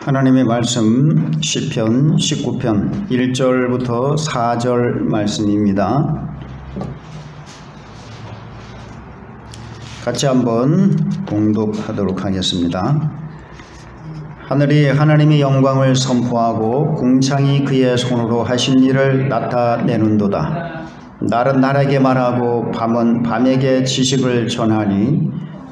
하나님의 말씀 시편 19편 1절부터 4절 말씀입니다. 같이 한번 봉독하도록 하겠습니다. 하늘이 하나님의 영광을 선포하고 궁창이 그의 손으로 하신 일을 나타내는도다. 날은 날에게 말하고 밤은 밤에게 지식을 전하니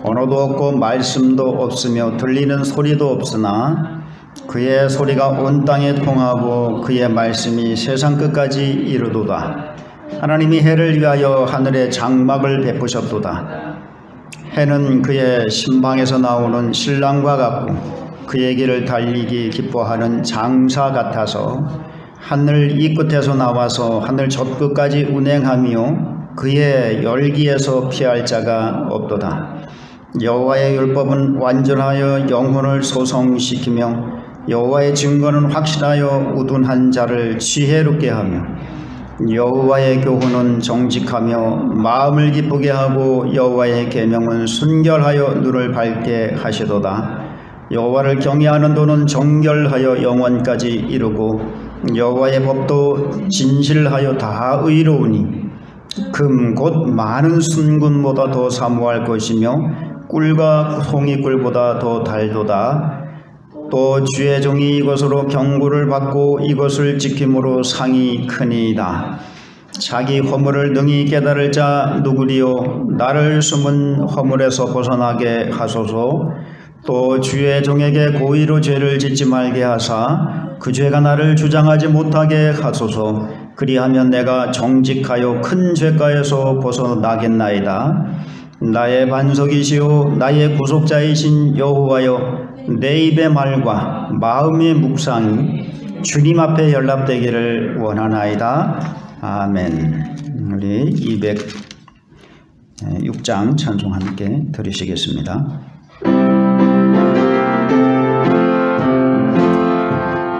언어도 없고 말씀도 없으며 들리는 소리도 없으나 그의 소리가 온 땅에 통하고 그의 말씀이 세상 끝까지 이르도다. 하나님이 해를 위하여 하늘에 장막을 베푸셨도다. 해는 그의 신방에서 나오는 신랑과 같고 그의 길을 달리기 기뻐하는 장사 같아서 하늘 이 끝에서 나와서 하늘 저 끝까지 운행하며 그의 열기에서 피할 자가 없도다. 여호와의 율법은 완전하여 영혼을 소성시키며 여호와의 증거는 확실하여 우둔한 자를 지혜롭게 하며 여호와의 교훈은 정직하며 마음을 기쁘게 하고 여호와의 계명은 순결하여 눈을 밝게 하시도다. 여호와를 경외하는 도는 정결하여 영원까지 이르고 여호와의 법도 진실하여 다 의로우니 금 곧 많은 순금보다 더 사모할 것이며 꿀과 송이꿀보다 더 달도다. 또 주의 종이 이것으로 경고를 받고 이것을 지킴으로 상이 크니이다. 자기 허물을 능히 깨달을 자 누구리요? 나를 숨은 허물에서 벗어나게 하소서. 또 주의 종에게 고의로 죄를 짓지 말게 하사 그 죄가 나를 주장하지 못하게 하소서. 그리하면 내가 정직하여 큰 죄가에서 벗어나겠나이다. 나의 반석이시오 나의 구속자이신 여호와여, 내 입의 말과 마음의 묵상이 주님 앞에 연락되기를 원하나이다. 아멘. 우리 206장 찬송 함께 들으시겠습니다.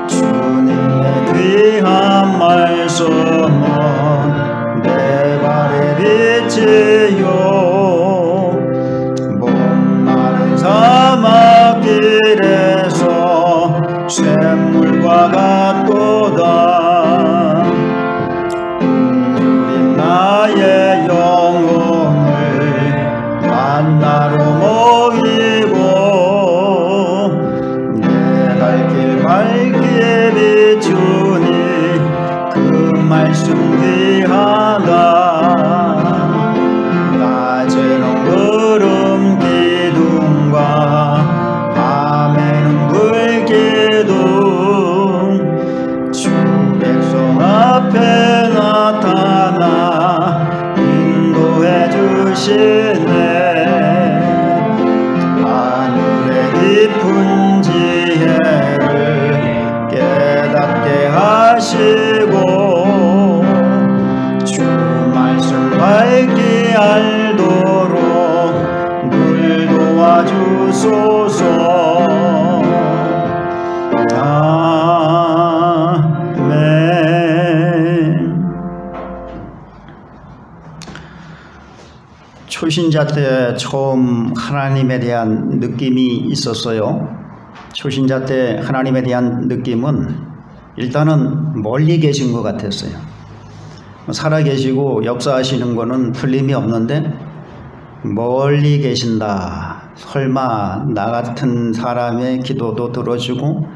주님의 귀한 말씀은 내 발의 빛이요 목마른 사막길에서 샘물과 같도다. 굶주린 나의 영혼을 만나러 모이고 내 갈 길 밝게 비추니 그 말씀 귀하다. 낮에는 구름 기둥과 밤에는 불 기둥 주 백성 앞에 나타나 인도해 주시네. 하늘의 깊은 지혜를 깨닫게 하시고 주 말씀 밝게 알도록 늘 도와주소서. 아멘. 초신자 때 처음 하나님에 대한 느낌이 있었어요. 초신자 때 하나님에 대한 느낌은 일단은 멀리 계신 것 같았어요. 살아계시고 역사하시는 거는 틀림이 없는데 멀리 계신다. 설마 나 같은 사람의 기도도 들어주고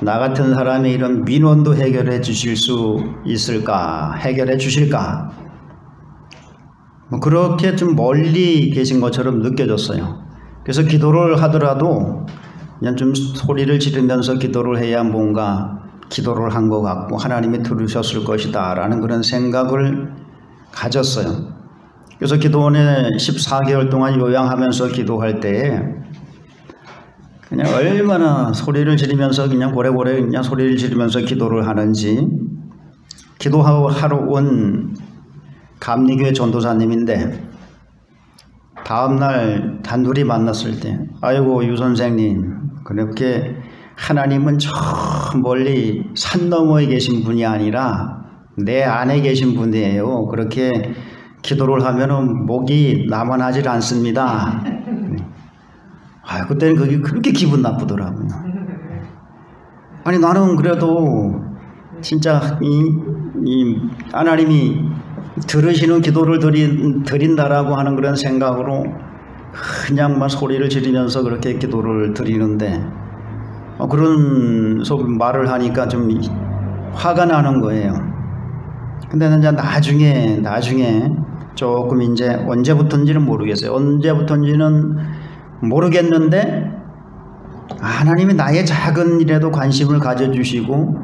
나 같은 사람의 이런 민원도 해결해 주실 수 있을까? 해결해 주실까? 그렇게 좀 멀리 계신 것처럼 느껴졌어요. 그래서 기도를 하더라도 그냥 좀 소리를 지르면서 기도를 해야 뭔가 기도를 한 것 같고 하나님이 들으셨을 것이다 라는 그런 생각을 가졌어요. 그래서 기도원에 14개월 동안 요양하면서 기도할 때 그냥 얼마나 소리를 지르면서 그냥 고래고래 그냥 소리를 지르면서 기도를 하는지. 기도하러 온 감리교회 전도사님인데 다음날 단둘이 만났을 때 아이고 유 선생님, 그렇게 하나님은 저 멀리 산 너머에 계신 분이 아니라 내 안에 계신 분이에요. 그렇게 기도를 하면은 목이 남아나질 않습니다. 그때는 그게 그렇게 기분 나쁘더라고요. 아니 나는 그래도 진짜 이 하나님이 들으시는 기도를 드린다라고 하는 그런 생각으로 그냥 막 소리를 지르면서 그렇게 기도를 드리는데 그런 말을 하니까 좀 화가 나는 거예요. 근데 이제 나중에 조금 이제 언제부터인지는 모르겠어요. 언제부터인지는 모르겠는데 하나님이 나의 작은 일에도 관심을 가져주시고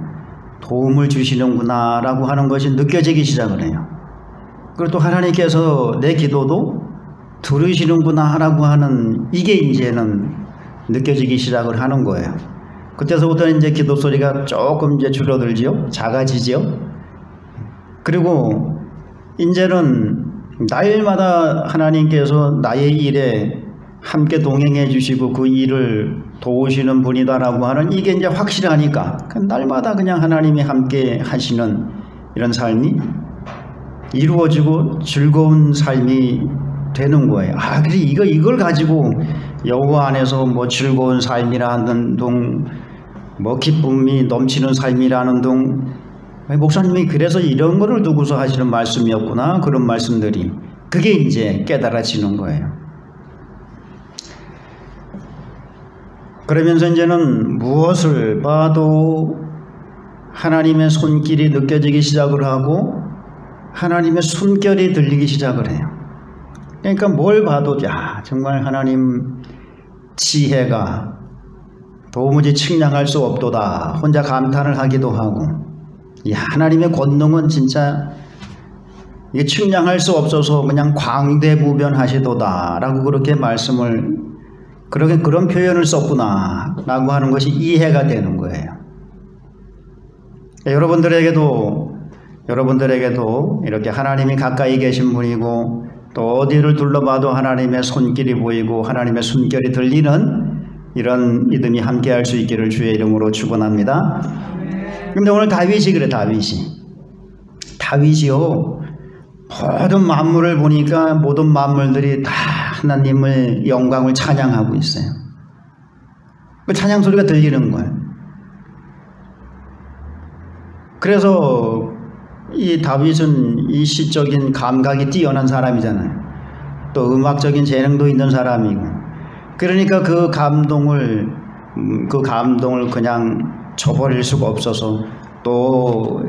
도움을 주시는구나 라고 하는 것이 느껴지기 시작을 해요. 그리고 또 하나님께서 내 기도도 들으시는구나 라고 하는 이게 이제는 느껴지기 시작을 하는 거예요. 그때서부터 이제 기도 소리가 조금 이제 줄어들지요. 작아지지요. 그리고 이제는 날마다 하나님께서 나의 일에 함께 동행해 주시고 그 일을 도우시는 분이다라고 하는 이게 이제 확실하니까 날마다 그냥 하나님이 함께 하시는 이런 삶이 이루어지고 즐거운 삶이 되는 거예요. 그래 이걸 가지고 여호와 안에서 뭐 즐거운 삶이라는 둥, 뭐 기쁨이 넘치는 삶이라는 둥, 목사님이 그래서 이런 거를 두고서 하시는 말씀이었구나. 그런 말씀들이 그게 이제 깨달아지는 거예요. 그러면서 이제는 무엇을 봐도 하나님의 손길이 느껴지기 시작을 하고 하나님의 숨결이 들리기 시작을 해요. 그러니까 뭘 봐도 정말 하나님 지혜가 도무지 측량할 수 없도다. 혼자 감탄을 하기도 하고 하나님의 권능은 진짜 이게 측량할 수 없어서 그냥 광대무변하시도다 라고 그렇게 말씀을 그런 표현을 썼구나 라고 하는 것이 이해가 되는 거예요. 여러분들에게도 이렇게 하나님이 가까이 계신 분이고 또 어디를 둘러봐도 하나님의 손길이 보이고 하나님의 숨결이 들리는 이런 믿음이 함께할 수 있기를 주의 이름으로 축원합니다. 근데 오늘 다윗이 그래. 다윗이요 모든 만물을 보니까 모든 만물들이 다 하나님의 영광을 찬양하고 있어요. 그 찬양 소리가 들리는 거예요. 그래서 이 다윗은 이 시적인 감각이 뛰어난 사람이잖아요. 또 음악적인 재능도 있는 사람이고, 그러니까 그 감동을 그냥 저버릴 수가 없어서 또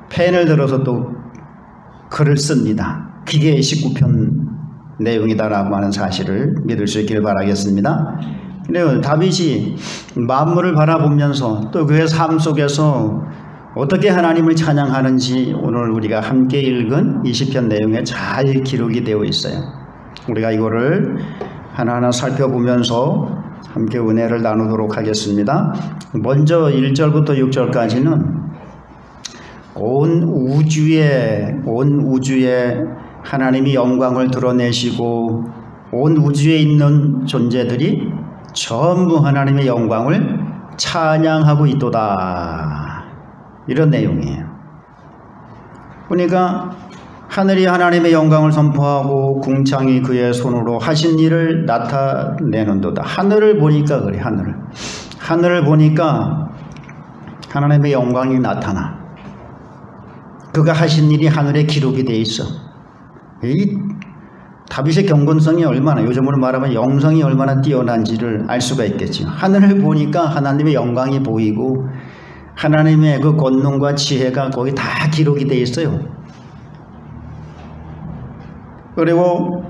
펜을 들어서 또 글을 씁니다. 그게 19편 내용이다라고 하는 사실을 믿을 수 있기를 바라겠습니다. 그래요. 다윗이 만물을 바라보면서 또 그의 삶 속에서 어떻게 하나님을 찬양하는지 오늘 우리가 함께 읽은 20편 내용에 잘 기록이 되어 있어요. 우리가 이거를 하나하나 살펴보면서 함께 은혜를 나누도록 하겠습니다. 먼저 1절부터 6절까지는 온 우주에 하나님이 영광을 드러내시고 온 우주에 있는 존재들이 전부 하나님의 영광을 찬양하고 있도다. 이런 내용이에요. 그러니까 하늘이 하나님의 영광을 선포하고 궁창이 그의 손으로 하신 일을 나타내는도다. 하늘을 보니까 그래. 하늘을 보니까 하나님의 영광이 나타나. 그가 하신 일이 하늘에 기록이 돼 있어. 이 다윗의 경건성이 얼마나, 요즘으로 말하면 영성이 얼마나 뛰어난지를 알 수가 있겠죠. 하늘을 보니까 하나님의 영광이 보이고 하나님의 그 권능과 지혜가 거기 다 기록이 돼 있어요. 그리고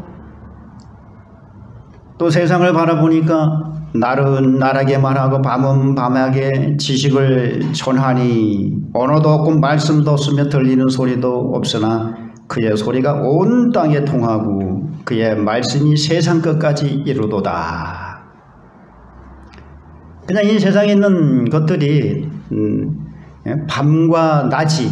또 세상을 바라보니까 날은 날하게 말하고 밤은 밤하게 지식을 전하니 언어도 없고 말씀도 없으며 들리는 소리도 없으나 그의 소리가 온 땅에 통하고 그의 말씀이 세상 끝까지 이루도다. 그냥 이 세상에 있는 것들이 밤과 낮이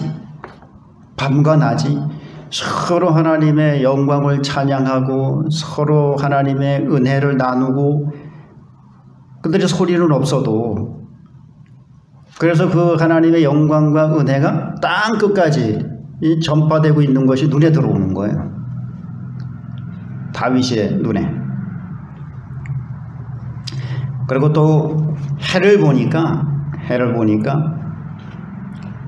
서로 하나님의 영광을 찬양하고 서로 하나님의 은혜를 나누고, 그들의 소리는 없어도 그래서 그 하나님의 영광과 은혜가 땅 끝까지 전파되고 있는 것이 눈에 들어오는 거예요. 다윗의 눈에. 그리고 또 해를 보니까 해를 보니까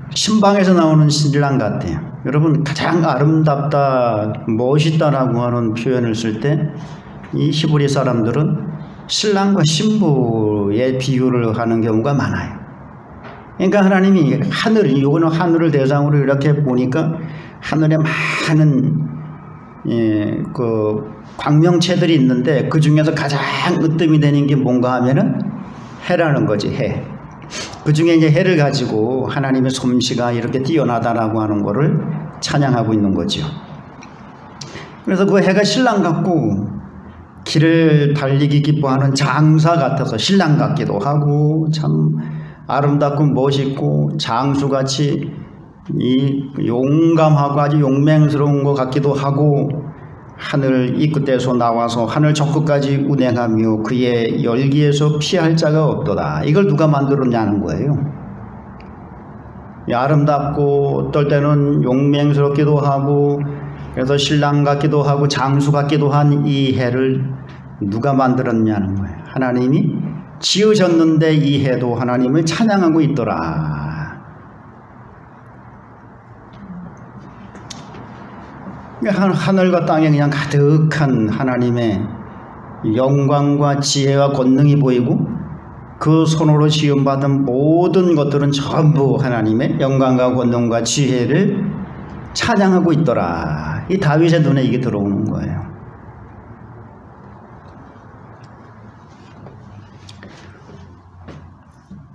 신방에서 나오는 신랑 같아요. 여러분, 가장 아름답다, 멋있다라고 하는 표현을 쓸 때 이 히브리 사람들은 신랑과 신부의 비유를 하는 경우가 많아요. 그러니까 하나님이 요거는 하늘을 대상으로 이렇게 보니까 하늘에 많은 그 광명체들이 있는데 그 중에서 가장 으뜸이 되는 게 뭔가 하면은 해라는 거지. 해. 그 중에 이제 해를 가지고 하나님의 솜씨가 이렇게 뛰어나다라고 하는 거를 찬양하고 있는 거죠. 그래서 그 해가 신랑 같고 길을 달리기 기뻐하는 장사 같아서 신랑 같기도 하고 참 아름답고 멋있고 장수같이 이 용감하고 아주 용맹스러운 것 같기도 하고 하늘 이 끝에서 나와서 하늘 저 끝까지 운행하며 그의 열기에서 피할 자가 없도다. 이걸 누가 만들었냐는 거예요. 아름답고 어떨 때는 용맹스럽기도 하고 그래서 신랑 같기도 하고 장수 같기도 한 이 해를 누가 만들었냐는 거예요. 하나님이 지으셨는데 이 해도 하나님을 찬양하고 있더라. 하늘과 땅에 그냥 가득한 하나님의 영광과 지혜와 권능이 보이고 그 손으로 지음받은 모든 것들은 전부 하나님의 영광과 권능과 지혜를 찬양하고 있더라. 이 다윗의 눈에 이게 들어오는 거예요.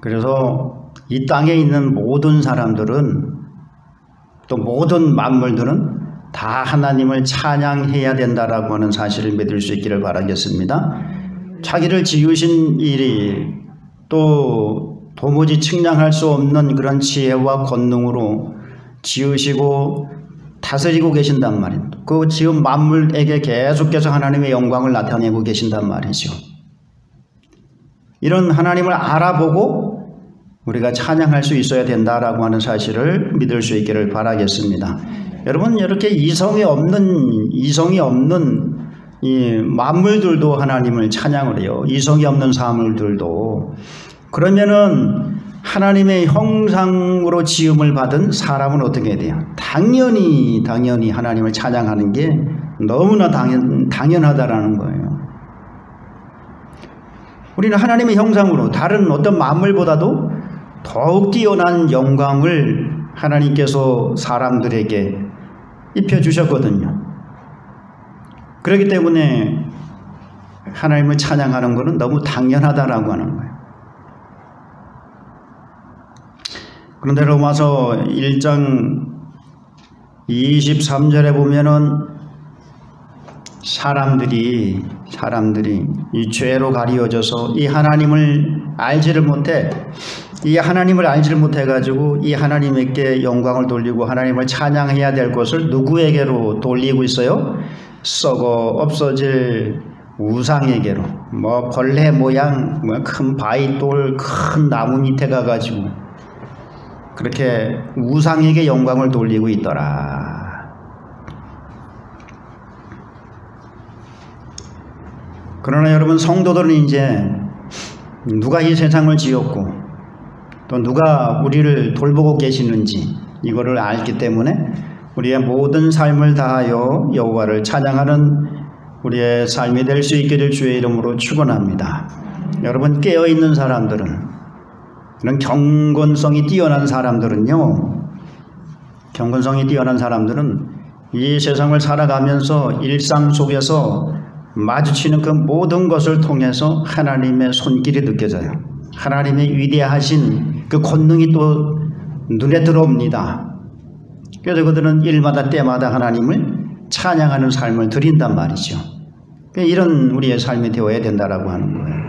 그래서 이 땅에 있는 모든 사람들은 또 모든 만물들은 다 하나님을 찬양해야 된다라고 하는 사실을 믿을 수 있기를 바라겠습니다. 자기를 지으신 일이 또 도무지 측량할 수 없는 그런 지혜와 권능으로 지으시고 다스리고 계신단 말이에요. 그 지은 만물에게 계속해서 하나님의 영광을 나타내고 계신단 말이죠. 이런 하나님을 알아보고 우리가 찬양할 수 있어야 된다라고 하는 사실을 믿을 수 있기를 바라겠습니다. 여러분, 이렇게 이성이 없는 이 만물들도 하나님을 찬양을 해요. 이성이 없는 사물들도. 그러면은 하나님의 형상으로 지음을 받은 사람은 어떻게 해야 돼요? 당연히 하나님을 찬양하는 게 너무나 당연하다라는 거예요. 우리는 하나님의 형상으로 다른 어떤 만물보다도 더욱 뛰어난 영광을 하나님께서 사람들에게 입혀주셨거든요. 그렇기 때문에 하나님을 찬양하는 것은 너무 당연하다라고 하는 거예요. 그런데 로마서 1장 23절에 보면은 사람들이 이 죄로 가리워져서 이 하나님을 알지를 못해 가지고 이 하나님께 영광을 돌리고 하나님을 찬양해야 될 것을 누구에게로 돌리고 있어요? 썩어 없어질 우상에게로. 뭐 벌레 모양, 큰 바위돌, 큰 나무 밑에 가가지고 그렇게 우상에게 영광을 돌리고 있더라. 그러나 여러분, 성도들은 이제 누가 이 세상을 지었고 또 누가 우리를 돌보고 계시는지 이거를 알기 때문에 우리의 모든 삶을 다하여 여호와를 찬양하는 우리의 삶이 될 수 있기를 주의 이름으로 축원합니다. 여러분, 깨어있는 사람들은, 그런 경건성이 뛰어난 사람들은요, 이 세상을 살아가면서 일상 속에서 마주치는 그 모든 것을 통해서 하나님의 손길이 느껴져요. 하나님의 위대하신 그 권능이 또 눈에 들어옵니다. 그래서 그들은 일마다 때마다 하나님을 찬양하는 삶을 드린단 말이죠. 이런 우리의 삶이 되어야 된다라고 하는 거예요.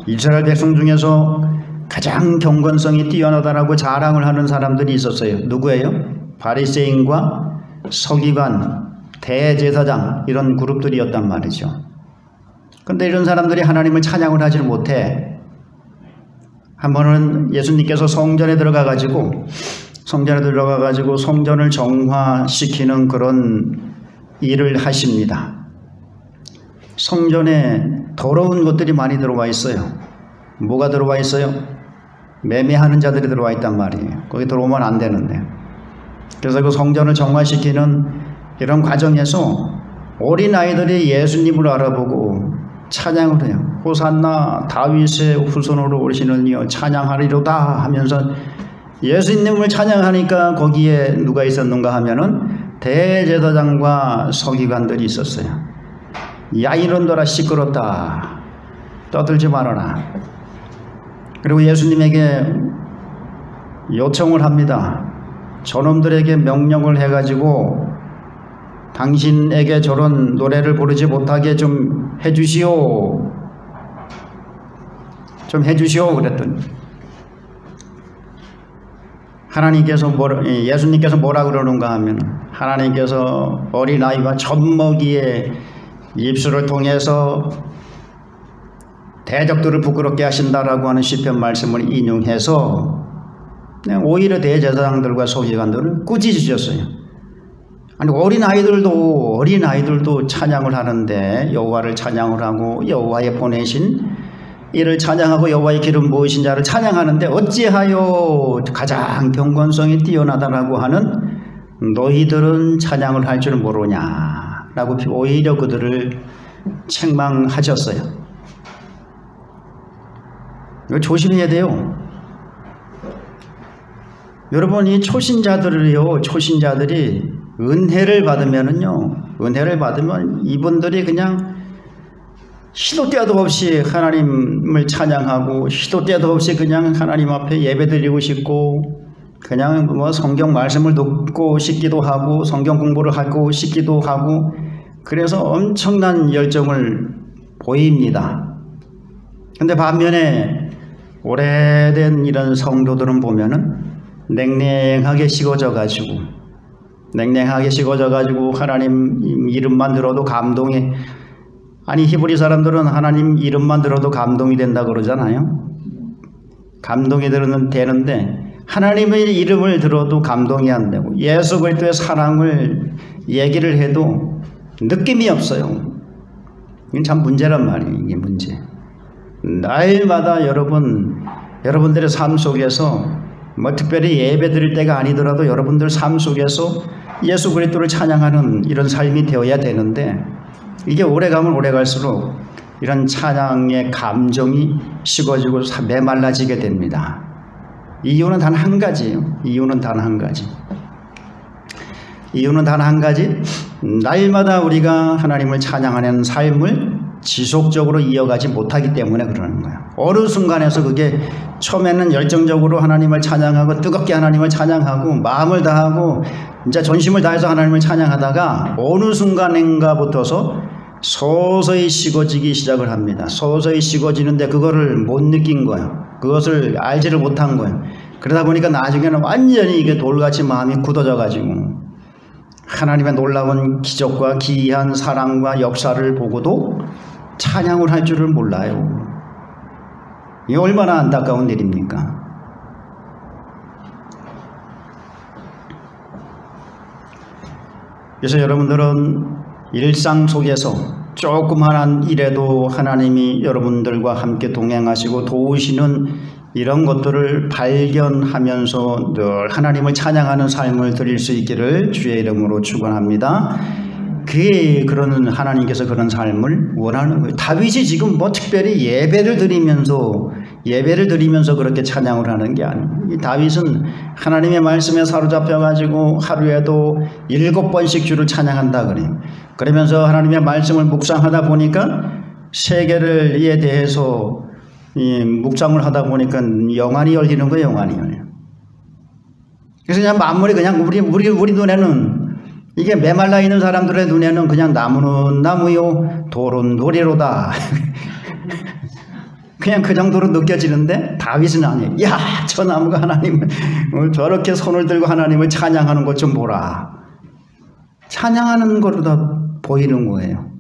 이스라엘 백성 중에서 가장 경건성이 뛰어나다라고 자랑을 하는 사람들이 있었어요. 누구예요? 바리새인과 서기관, 대제사장, 이런 그룹들이었단 말이죠. 그런데 이런 사람들이 하나님을 찬양을 하지 못해. 한 번은 예수님께서 성전에 들어가가지고 성전을 정화시키는 그런 일을 하십니다. 성전에 더러운 것들이 많이 들어와 있어요. 뭐가 들어와 있어요? 매매하는 자들이 들어와 있단 말이에요. 거기 들어오면 안 되는데. 그래서 그 성전을 정화시키는 이런 과정에서 어린아이들이 예수님을 알아보고 찬양을 해요. 호산나 다윗의 후손으로 오시는 이여 찬양하리로다 하면서 예수님을 찬양하니까 거기에 누가 있었는가 하면은 대제사장과 서기관들이 있었어요. 야 이런더라 시끄럽다 떠들지 말아라. 그리고 예수님에게 요청을 합니다. 저놈들에게 명령을 해가지고 당신에게 저런 노래를 부르지 못하게 좀 해주시오. 좀 해주시오 그랬더니 예수님께서 뭐라 그러는가 하면 하나님께서 어린아이와 젖먹이의 입술을 통해서 대적들을 부끄럽게 하신다라고 하는 시편 말씀을 인용해서 오히려 대제사장들과 서기관들을 꾸짖으셨어요. 아니 어린아이들도 찬양을 하는데 여호와를 찬양을 하고 여호와의 보내신 이를 찬양하고 여호와의 길은 무엇인 자를 찬양하는데 어찌하여 가장 경건성이 뛰어나다라고 하는 너희들은 찬양을 할 줄 모르냐라고 오히려 그들을 책망하셨어요. 이거 조심해야 돼요. 여러분 이 초신자들이 은혜를 받으면 이분들이 그냥 시도 때도 없이 하나님을 찬양하고 시도 때도 없이 그냥 하나님 앞에 예배드리고 싶고 그냥 뭐 성경 말씀을 듣고 싶기도 하고 성경 공부를 하고 싶기도 하고 그래서 엄청난 열정을 보입니다. 근데 반면에 오래된 이런 성도들은 보면은 냉랭하게 식어져 가지고 하나님 이름만 들어도 감동이 아니 히브리 사람들은 하나님 이름만 들어도 감동이 된다 그러잖아요. 감동이 되는데 하나님의 이름을 들어도 감동이 안 되고 예수 그리스도의 사랑을 얘기를 해도 느낌이 없어요. 이건 참 문제란 말이에요. 이게 문제. 날마다 여러분들의 삶 속에서 뭐 특별히 예배 드릴 때가 아니더라도 여러분들 삶 속에서 예수 그리스도를 찬양하는 이런 삶이 되어야 되는데 이게 오래가면 오래갈수록 이런 찬양의 감정이 식어지고 메말라지게 됩니다. 이유는 단 한 가지예요. 이유는 단 한 가지. 날마다 우리가 하나님을 찬양하는 삶을 지속적으로 이어가지 못하기 때문에 그러는 거예요. 어느 순간에서 그게 처음에는 열정적으로 하나님을 찬양하고 뜨겁게 하나님을 찬양하고 마음을 다하고 이제 전심을 다해서 하나님을 찬양하다가 어느 순간인가부터서 서서히 식어지기 시작을 합니다. 서서히 식어지는데 그거를 못 느낀 거예요. 그것을 알지를 못한 거예요. 그러다 보니까 나중에는 완전히 이게 돌같이 마음이 굳어져 가지고 하나님의 놀라운 기적과 기이한 사랑과 역사를 보고도 찬양을 할 줄을 몰라요. 이게 얼마나 안타까운 일입니까? 그래서 여러분들은 일상 속에서 조그마한 일에도 하나님이 여러분들과 함께 동행하시고 도우시는 이런 것들을 발견하면서 늘 하나님을 찬양하는 삶을 드릴 수 있기를 주의 이름으로 축원합니다. 그게 그런 하나님께서 그런 삶을 원하는 거예요. 다윗이 지금 뭐 특별히 예배를 드리면서 그렇게 찬양을 하는 게 아니에요. 이 다윗은 하나님의 말씀에 사로잡혀 가지고 하루에도 7번씩 주를 찬양한다 그래요. 그러면서 하나님의 말씀을 묵상하다 보니까 세계에 대해서 묵상을 하다 보니까 영안이 열리는 거예요. 영안이 열려. 그래서 그냥 만물이 그냥 우리 눈에는 이게 메말라 있는 사람들의 눈에는 그냥 나무는 나무요 돌은 돌이로다. 그냥 그 정도로 느껴지는데 다윗은 아니에요. 야, 저 나무가 하나님을 저렇게 손을 들고 하나님을 찬양하는 것 좀 보라. 찬양하는 거로 다 보이는 거예요.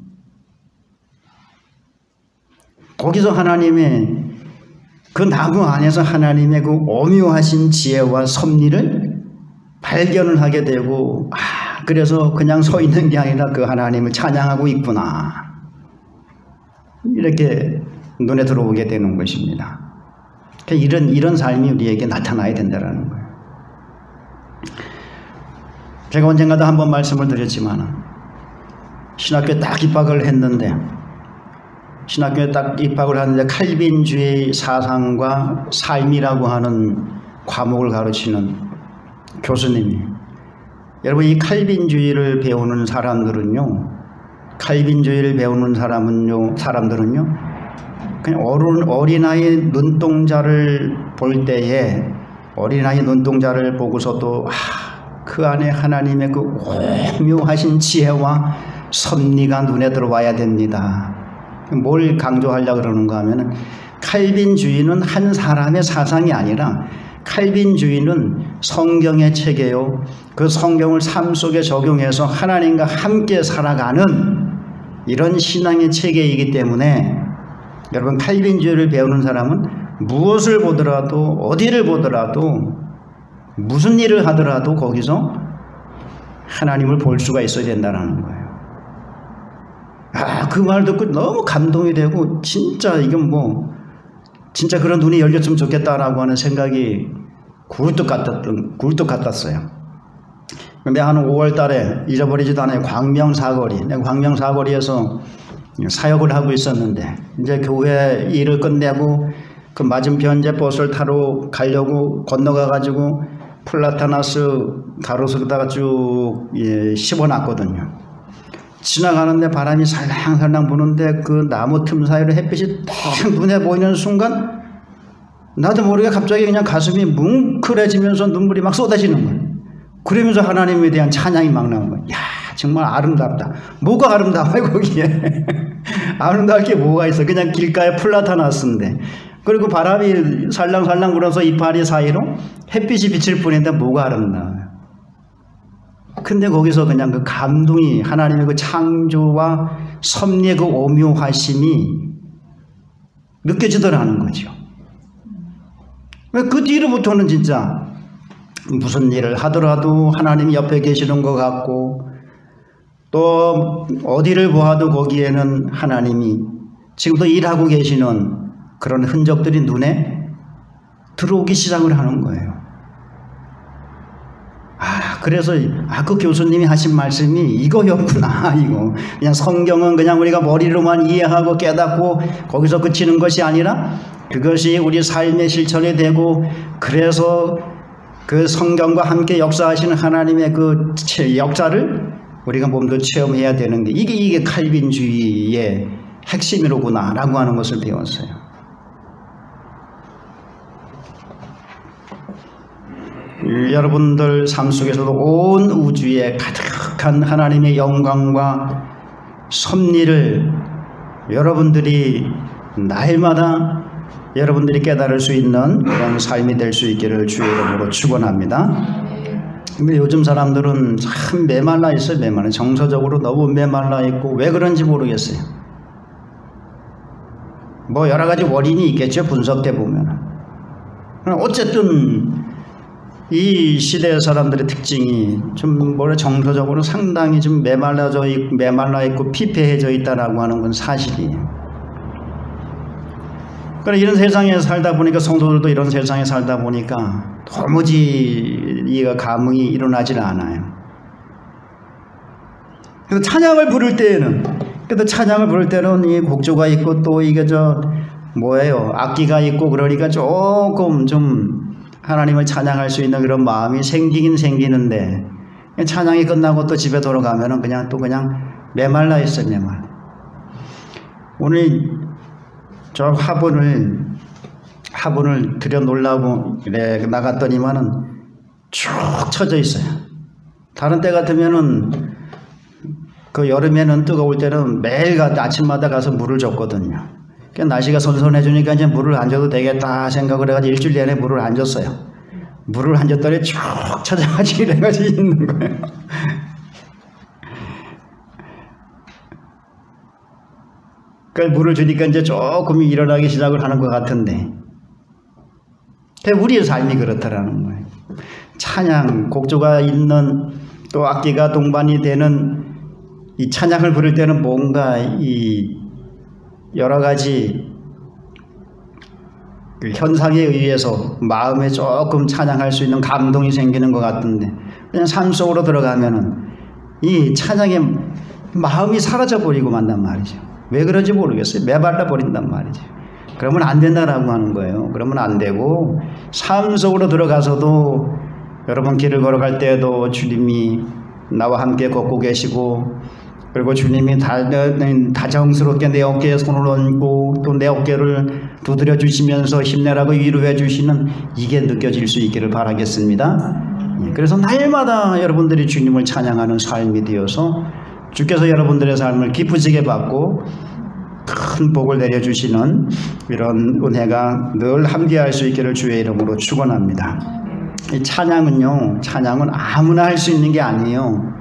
거기서 하나님의 그 나무 안에서 하나님의 그 오묘하신 지혜와 섭리를 발견을 하게 되고 그래서 그냥 서 있는 게 아니라 그 하나님을 찬양하고 있구나 이렇게 눈에 들어오게 되는 것입니다. 이런 삶이 우리에게 나타나야 된다는 거예요. 제가 언젠가도 한번 말씀을 드렸지만 신학교에 딱 입학을 했는데 칼빈주의 사상과 삶이라고 하는 과목을 가르치는 교수님이, 여러분 이 칼빈주의를 배우는 사람들은요, 사람들은요 그냥 어린아이 눈동자를 볼 때에 어린아이 눈동자를 보고서도 그 안에 하나님의 그 오묘하신 지혜와 섭리가 눈에 들어와야 됩니다. 뭘 강조하려고 그러는가 하면은 칼빈주의는 한 사람의 사상이 아니라 칼빈주의는 성경의 체계요, 그 성경을 삶 속에 적용해서 하나님과 함께 살아가는 이런 신앙의 체계이기 때문에 여러분 칼빈주의를 배우는 사람은 무엇을 보더라도 어디를 보더라도 무슨 일을 하더라도 거기서 하나님을 볼 수가 있어야 된다는 거예요. 그 말 듣고 너무 감동이 되고 진짜 이건 진짜 그런 눈이 열렸으면 좋겠다라고 하는 생각이 굴뚝 같았어요. 근데 한 5월 달에 잊어버리지도 않아요. 광명사거리. 내가 광명사거리에서 사역을 하고 있었는데 이제 교회 일을 끝내고 그 맞은편 이제 버스를 타러 가려고 건너가 가지고 플라타나스 가로수로다가 쭉 씹어놨거든요. 지나가는데 바람이 살랑살랑 부는데 그 나무 틈 사이로 햇빛이 딱 눈에 보이는 순간 나도 모르게 갑자기 그냥 가슴이 뭉클해지면서 눈물이 막 쏟아지는 거예요. 그러면서 하나님에 대한 찬양이 막 나온 거예요. 야, 정말 아름답다. 뭐가 아름다워요 거기에. 아름다울 게 뭐가 있어. 그냥 길가에 플라타나스인데, 그리고 바람이 살랑살랑 불어서 이파리 사이로 햇빛이 비칠 뿐인데 뭐가 아름다워요. 근데 거기서 그냥 그 감동이, 하나님의 그 창조와 섭리의 그 오묘하심이 느껴지더라는 거죠. 그 뒤로부터는 진짜 무슨 일을 하더라도 하나님이 옆에 계시는 것 같고, 또 어디를 보아도 거기에는 하나님이 지금도 일하고 계시는 그런 흔적들이 눈에 들어오기 시작을 하는 거예요. 그래서 그 교수님이 하신 말씀이 이거였구나. 이거 그냥 성경은 그냥 우리가 머리로만 이해하고 깨닫고 거기서 그치는 것이 아니라 그것이 우리 삶의 실천이 되고, 그래서 그 성경과 함께 역사하시는 하나님의 그 역사를 우리가 몸도 체험해야 되는 게 이게 칼빈주의의 핵심이로구나 라고 하는 것을 배웠어요. 여러분들 삶 속에서도 온 우주에 가득한 하나님의 영광과 섭리를 여러분들이 날마다 여러분들이 깨달을 수 있는 그런 삶이 될 수 있기를 주의 이름으로 축원합니다. 근데 요즘 사람들은 참 메말라 있어요. 메말라. 정서적으로 너무 메말라 있고 왜 그런지 모르겠어요. 여러 가지 원인이 있겠죠. 분석돼 보면. 어쨌든 이 시대의 사람들의 특징이 좀 정서적으로 상당히 좀 메말라 있고 피폐해져 있다라고 하는 건 사실이에요. 그러나 이런 세상에 살다 보니까, 성도들도 이런 세상에 살다 보니까 도무지 이가 감흥이 일어나질 않아요. 그래서 찬양을 부를 때는 이 곡조가 있고 또 이게 악기가 있고 그러니까 조금 좀 하나님을 찬양할 수 있는 그런 마음이 생기긴 생기는데, 찬양이 끝나고 또 집에 돌아가면은 그냥 메말라 있어요. 메말. 오늘 저 화분을 들여놓으려고 나갔더니만은 쭉 쳐져 있어요. 다른 때 같으면은 그 여름에는 뜨거울 때는 매일 아침마다 가서 물을 줬거든요. 날씨가 선선해지니까 이제 물을 안 줘도 되겠다 생각을 해가지고 일주일 내내 물을 안 줬어요. 물을 안 줬더니 쭉 쳐져가지고 이래가지고 있는 거예요. 그러니까 물을 주니까 이제 조금 일어나기 시작을 하는 것 같은데, 우리의 삶이 그렇다라는 거예요. 찬양, 곡조가 있는, 또 악기가 동반이 되는 이 찬양을 부를 때는 뭔가 이 여러 가지 그 현상에 의해서 마음에 조금 찬양할 수 있는 감동이 생기는 것 같은데 그냥 삶 속으로 들어가면은 이 찬양의 마음이 사라져 버리고 만단 말이죠. 왜 그런지 모르겠어요. 메발라 버린단 말이죠. 그러면 안 된다라고 하는 거예요. 그러면 안 되고 삶 속으로 들어가서도 여러분 길을 걸어갈 때에도 주님이 나와 함께 걷고 계시고 그리고 주님이 다정스럽게 내 어깨에 손을 얹고 또 내 어깨를 두드려 주시면서 힘내라고 위로해 주시는 이게 느껴질 수 있기를 바라겠습니다. 그래서 날마다 여러분들이 주님을 찬양하는 삶이 되어서 주께서 여러분들의 삶을 기쁘시게 받고 큰 복을 내려주시는 이런 은혜가 늘 함께할 수 있기를 주의 이름으로 축원합니다. 이 찬양은 아무나 할 수 있는 게 아니에요.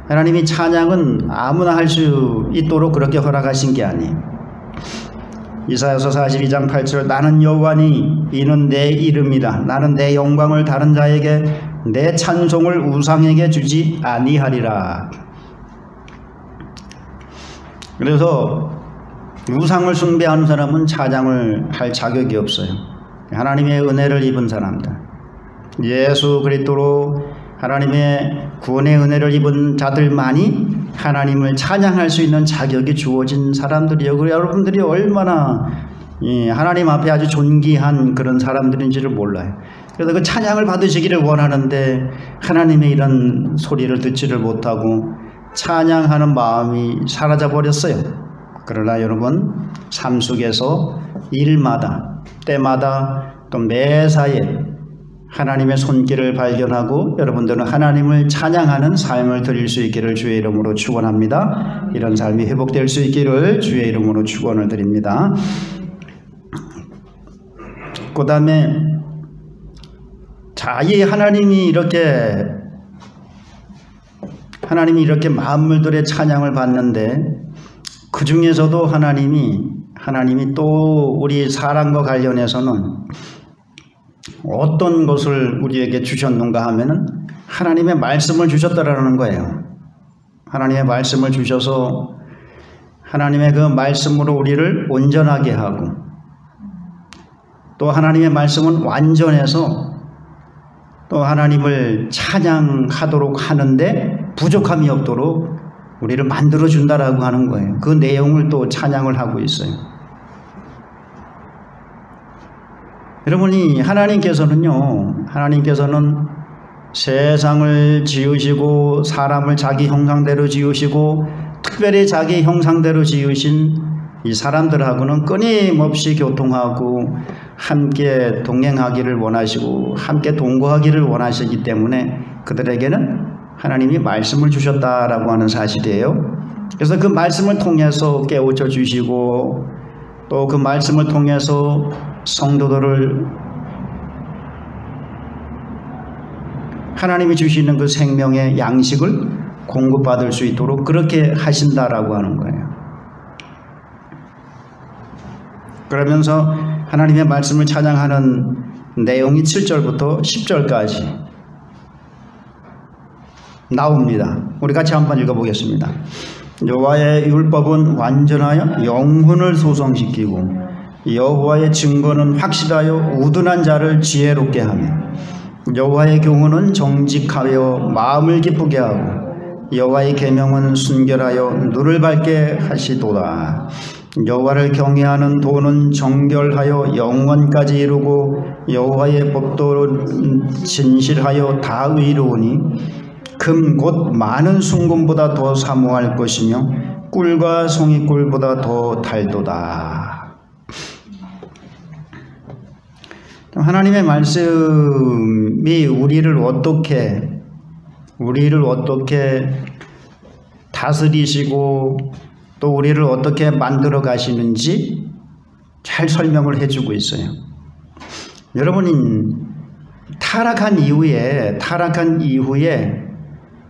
하나님이 찬양은 아무나 할 수 있도록 그렇게 허락하신 게 아니에요. 이사야서 42장 8절 나는 여호와니 이는 내 이름이라 나는 내 영광을 다른 자에게 내 찬송을 우상에게 주지 아니하리라. 그래서 우상을 숭배하는 사람은 찬양을 할 자격이 없어요. 하나님의 은혜를 입은 사람들, 예수 그리스도로 하나님의 구원의 은혜를 입은 자들만이 하나님을 찬양할 수 있는 자격이 주어진 사람들이요. 그리고 여러분들이 얼마나 하나님 앞에 아주 존귀한 그런 사람들인지를 몰라요. 그래서 그 찬양을 받으시기를 원하는데 하나님의 이런 소리를 듣지를 못하고 찬양하는 마음이 사라져 버렸어요. 그러나 여러분 삶 속에서 일마다 때마다 또 매사에 하나님의 손길을 발견하고 여러분들은 하나님을 찬양하는 삶을 드릴 수 있기를 주의 이름으로 축원합니다. 이런 삶이 회복될 수 있기를 주의 이름으로 축원을 드립니다. 그 다음에 이 하나님이 이렇게 만물들의 찬양을 받는데 그 중에서도 하나님이 또 우리 사람과 관련해서는 어떤 것을 우리에게 주셨는가 하면은 하나님의 말씀을 주셨다라는 거예요. 하나님의 말씀을 주셔서 하나님의 그 말씀으로 우리를 온전하게 하고 또 하나님의 말씀은 완전해서 또 하나님을 찬양하도록 하는데 부족함이 없도록 우리를 만들어 준다라고 하는 거예요. 그 내용을 또 찬양을 하고 있어요. 여러분이 하나님께서는 세상을 지으시고 사람을 자기 형상대로 지으시고 특별히 자기 형상대로 지으신 이 사람들하고는 끊임없이 교통하고 함께 동행하기를 원하시고 함께 동거하기를 원하시기 때문에 그들에게는 하나님이 말씀을 주셨다라고 하는 사실이에요. 그래서 그 말씀을 통해서 깨우쳐 주시고 또 그 말씀을 통해서 성도들을 하나님이 주시는 그 생명의 양식을 공급받을 수 있도록 그렇게 하신다라고 하는 거예요. 그러면서 하나님의 말씀을 찬양하는 내용이 7절부터 10절까지 나옵니다. 우리 같이 한번 읽어보겠습니다. 여호와의 율법은 완전하여 영혼을 소성시키고 여호와의 증거는 확실하여 우둔한 자를 지혜롭게 하며 여호와의 교훈은 정직하여 마음을 기쁘게 하고 여호와의 계명은 순결하여 눈을 밝게 하시도다. 여호와를 경외하는 도는 정결하여 영원까지 이루고 여호와의 법도 진실하여 다 의로우니 금 곧 많은 순금보다 더 사모할 것이며 꿀과 송이꿀보다 더 달도다. 하나님의 말씀이 우리를 어떻게 다스리시고 또 우리를 어떻게 만들어 가시는지 잘 설명을 해주고 있어요. 여러분이 타락한 이후에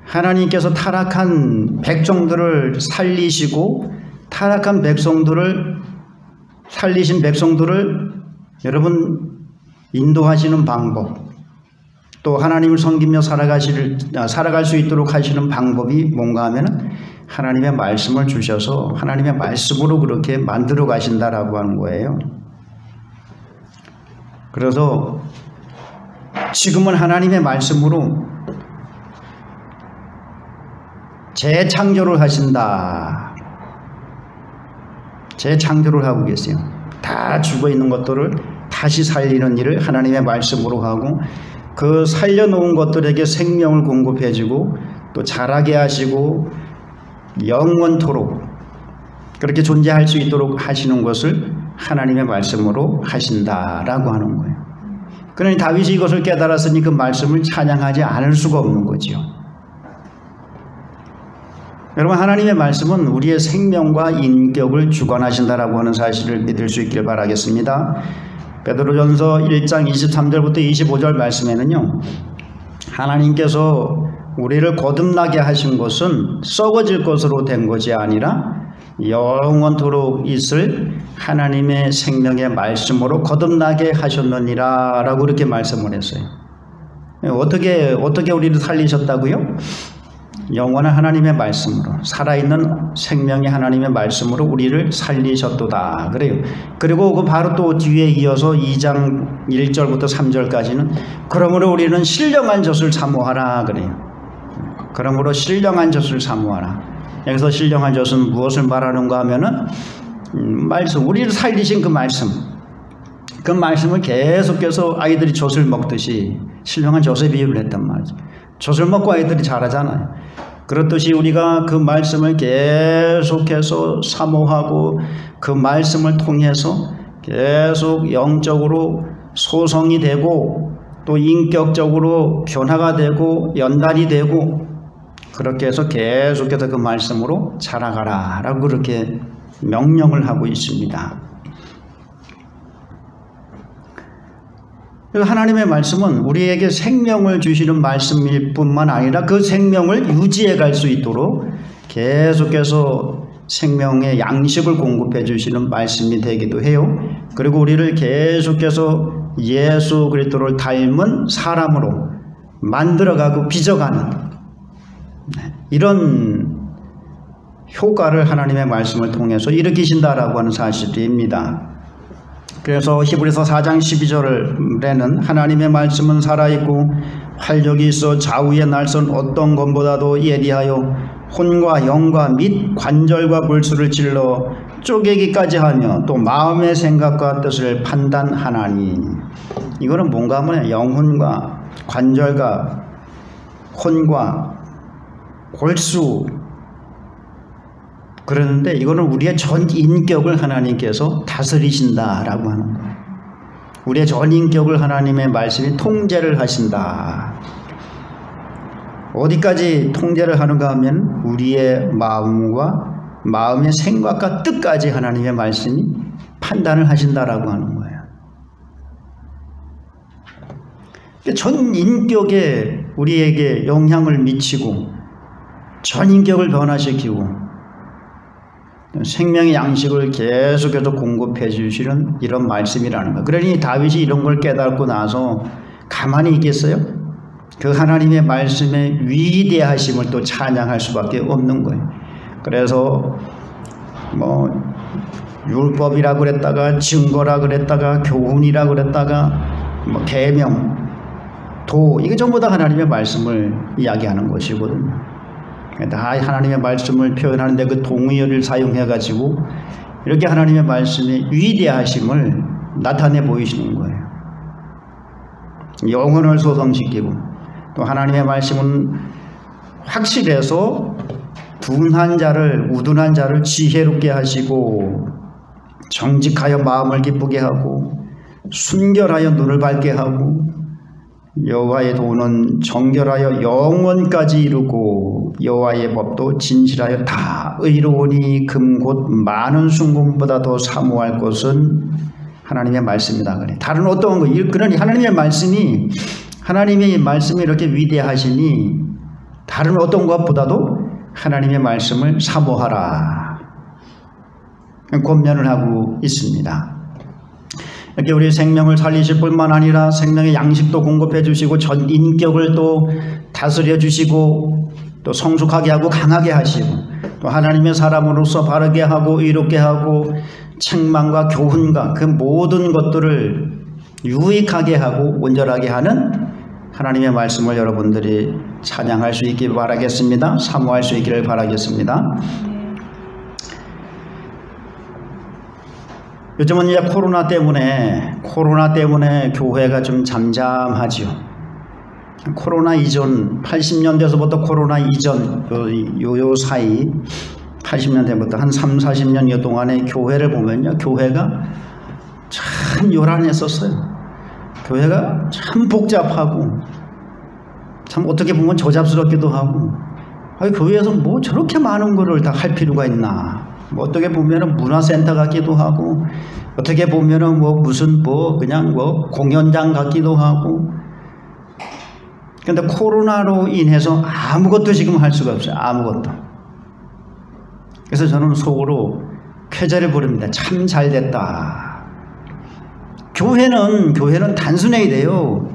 하나님께서 타락한 백성들을 살리시고 타락한 살리신 백성들을 여러분 인도하시는 방법, 또 하나님을 섬기며 살아갈 수 있도록 하시는 방법이 뭔가 하면 하나님의 말씀을 주셔서 하나님의 말씀으로 그렇게 만들어 가신다라고 하는 거예요. 그래서 지금은 하나님의 말씀으로 재창조를 하신다. 재창조를 하고 계세요. 다 죽어있는 것들을 다시 살리는 일을 하나님의 말씀으로 하고, 그 살려놓은 것들에게 생명을 공급해주고 또 자라게 하시고 영원토록 그렇게 존재할 수 있도록 하시는 것을 하나님의 말씀으로 하신다라고 하는 거예요. 그러니 다윗이 이것을 깨달았으니 그 말씀을 찬양하지 않을 수가 없는 거죠. 여러분, 하나님의 말씀은 우리의 생명과 인격을 주관하신다라고 하는 사실을 믿을 수 있길 바라겠습니다. 베드로전서 1장 23절부터 25절 말씀에는요, 하나님께서 우리를 거듭나게 하신 것은 썩어질 것으로 된 것이 아니라 영원토록 있을 하나님의 생명의 말씀으로 거듭나게 하셨느니라 라고 이렇게 말씀을 했어요. 어떻게 우리를 살리셨다고요? 영원한 하나님의 말씀으로, 살아있는 생명의 하나님의 말씀으로 우리를 살리셨도다 그래요. 그리고 그 바로 또 뒤에 이어서 2장 1절부터 3절까지는 그러므로 우리는 신령한 젖을 사모하라 그래요. 그러므로 신령한 젖을 사모하라. 여기서 신령한 젖은 무엇을 말하는가 하면은 말씀, 우리를 살리신 그 말씀, 그 말씀을 계속해서 아이들이 젖을 먹듯이 신령한 젖에 비유를 했단 말이죠. 젖을 먹고 아이들이 자라잖아요. 그렇듯이 우리가 그 말씀을 계속해서 사모하고 그 말씀을 통해서 계속 영적으로 소성이 되고 또 인격적으로 변화가 되고 연단이 되고, 그렇게 해서 계속해서 그 말씀으로 자라가라 라고 그렇게 명령을 하고 있습니다. 그래서 하나님의 말씀은 우리에게 생명을 주시는 말씀일 뿐만 아니라 그 생명을 유지해 갈 수 있도록 계속해서 생명의 양식을 공급해 주시는 말씀이 되기도 해요. 그리고 우리를 계속해서 예수 그리스도를 닮은 사람으로 만들어가고 빚어가는 이런 효과를 하나님의 말씀을 통해서 일으키신다라고 하는 사실입니다. 그래서 히브리서 4장 12절에는 하나님의 말씀은 살아있고 활력이 있어 좌우에 날선 어떤 것보다도 예리하여 혼과 영과 및 관절과 골수를 찔러 쪼개기까지 하며 또 마음의 생각과 뜻을 판단하나니. 이거는 뭔가 하면 영혼과 관절과 혼과 골수, 그러는데 이거는 우리의 전 인격을 하나님께서 다스리신다라고 하는 거예요. 우리의 전 인격을 하나님의 말씀이 통제를 하신다. 어디까지 통제를 하는가 하면 우리의 마음과 마음의 생각과 뜻까지 하나님의 말씀이 판단을 하신다라고 하는 거예요. 전 인격에 우리에게 영향을 미치고 전 인격을 변화시키고 생명의 양식을 계속해서 공급해 주시는 이런 말씀이라는 거예요. 그러니 다윗이 이런 걸 깨닫고 나서 가만히 있겠어요? 그 하나님의 말씀의 위대하심을 또 찬양할 수밖에 없는 거예요. 그래서 뭐 율법이라 그랬다가 증거라 그랬다가 교훈이라 그랬다가 뭐 계명, 도, 이게 전부 다 하나님의 말씀을 이야기하는 것이거든요. 다 하나님의 말씀을 표현하는데 그 동의어를 사용해 가지고 이렇게 하나님의 말씀의 위대하심을 나타내 보이시는 거예요. 영혼을 소성시키고 또 하나님의 말씀은 확실해서 둔한 자를, 우둔한 자를 지혜롭게 하시고 정직하여 마음을 기쁘게 하고 순결하여 눈을 밝게 하고 여호와의 도는 정결하여 영원까지 이루고 여호와의 법도 진실하여 다 의로우니 금 곧 많은 순금보다 더 사모할 것은 하나님의 말씀이다 그래. 다른 어떤 거, 그러니 하나님의 말씀이 이렇게 위대하시니 다른 어떤 것보다도 하나님의 말씀을 사모하라 권면을 하고 있습니다. 이렇게 우리 생명을 살리실 뿐만 아니라 생명의 양식도 공급해 주시고 전 인격을 또 다스려 주시고 또 성숙하게 하고 강하게 하시고 또 하나님의 사람으로서 바르게 하고 의롭게 하고 책망과 교훈과 그 모든 것들을 유익하게 하고 온전하게 하는 하나님의 말씀을 여러분들이 찬양할 수 있길 바라겠습니다. 사모할 수 있기를 바라겠습니다. 요즘은 이제 코로나 때문에 교회가 좀 잠잠하지요. 코로나 이전 80년대에서부터 코로나 이전 요 사이 80년대부터 한 3, 40년 동안의 교회를 보면요, 교회가 참 요란했었어요. 교회가 참 복잡하고 참 어떻게 보면 조잡스럽기도 하고, 교회에서 뭐 저렇게 많은 거를 다 할 필요가 있나, 뭐 어떻게 보면은 문화센터 같기도 하고, 어떻게 보면은 뭐 무슨 그냥 공연장 같기도 하고. 근데 코로나로 인해서 아무것도 지금 할 수가 없어요. 아무것도. 그래서 저는 속으로 쾌재를 부릅니다. 참 잘됐다. 교회는 단순해야 돼요.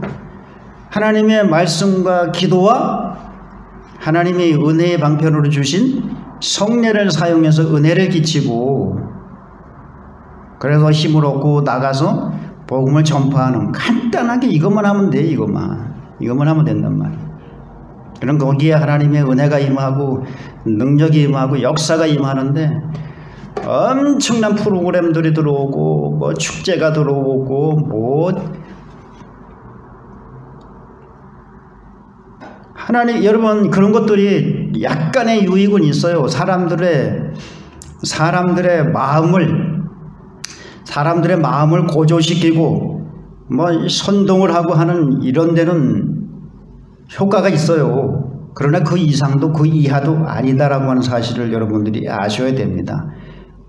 하나님의 말씀과 기도와 하나님의 은혜의 방편으로 주신 성례를 사용해서 은혜를 끼치고, 그래서 힘을 얻고 나가서 복음을 전파하는, 간단하게 이것만 하면 돼. 이것만 하면 된단 말이에요. 그럼 거기에 하나님의 은혜가 임하고 능력이 임하고 역사가 임하는데, 엄청난 프로그램들이 들어오고 뭐 축제가 들어오고 뭐 하나님, 여러분, 그런 것들이 약간의 유익은 있어요. 사람들의 마음을 고조시키고 뭐 선동을 하고 하는 이런 데는 효과가 있어요. 그러나 그 이상도 그 이하도 아니다라고 하는 사실을 여러분들이 아셔야 됩니다.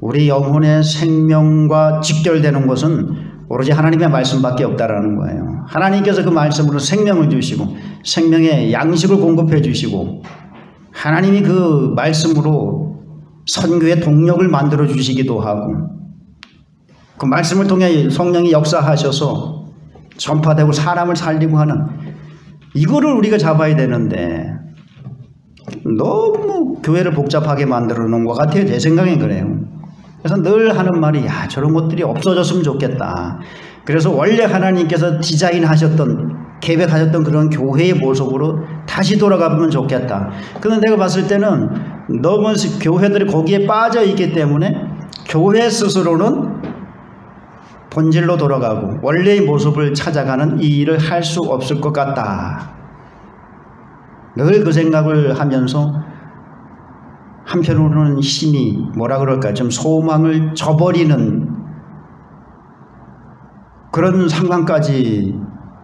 우리 영혼의 생명과 직결되는 것은 오로지 하나님의 말씀밖에 없다라는 거예요. 하나님께서 그 말씀으로 생명을 주시고 생명의 양식을 공급해 주시고, 하나님이 그 말씀으로 선교의 동력을 만들어 주시기도 하고, 그 말씀을 통해 성령이 역사하셔서 전파되고 사람을 살리고 하는, 이거를 우리가 잡아야 되는데 너무 교회를 복잡하게 만들어 놓은 것 같아요. 제 생각엔 그래요. 그래서 늘 하는 말이, 저런 것들이 없어졌으면 좋겠다. 그래서 원래 하나님께서 디자인하셨던, 계획하셨던 그런 교회의 모습으로 다시 돌아가 보면 좋겠다. 그런데 내가 봤을 때는 너무 교회들이 거기에 빠져 있기 때문에 교회 스스로는 본질로 돌아가고 원래의 모습을 찾아가는 이 일을 할 수 없을 것 같다. 늘 그 생각을 하면서 한편으로는 힘이 좀 소망을 저버리는 그런 상황까지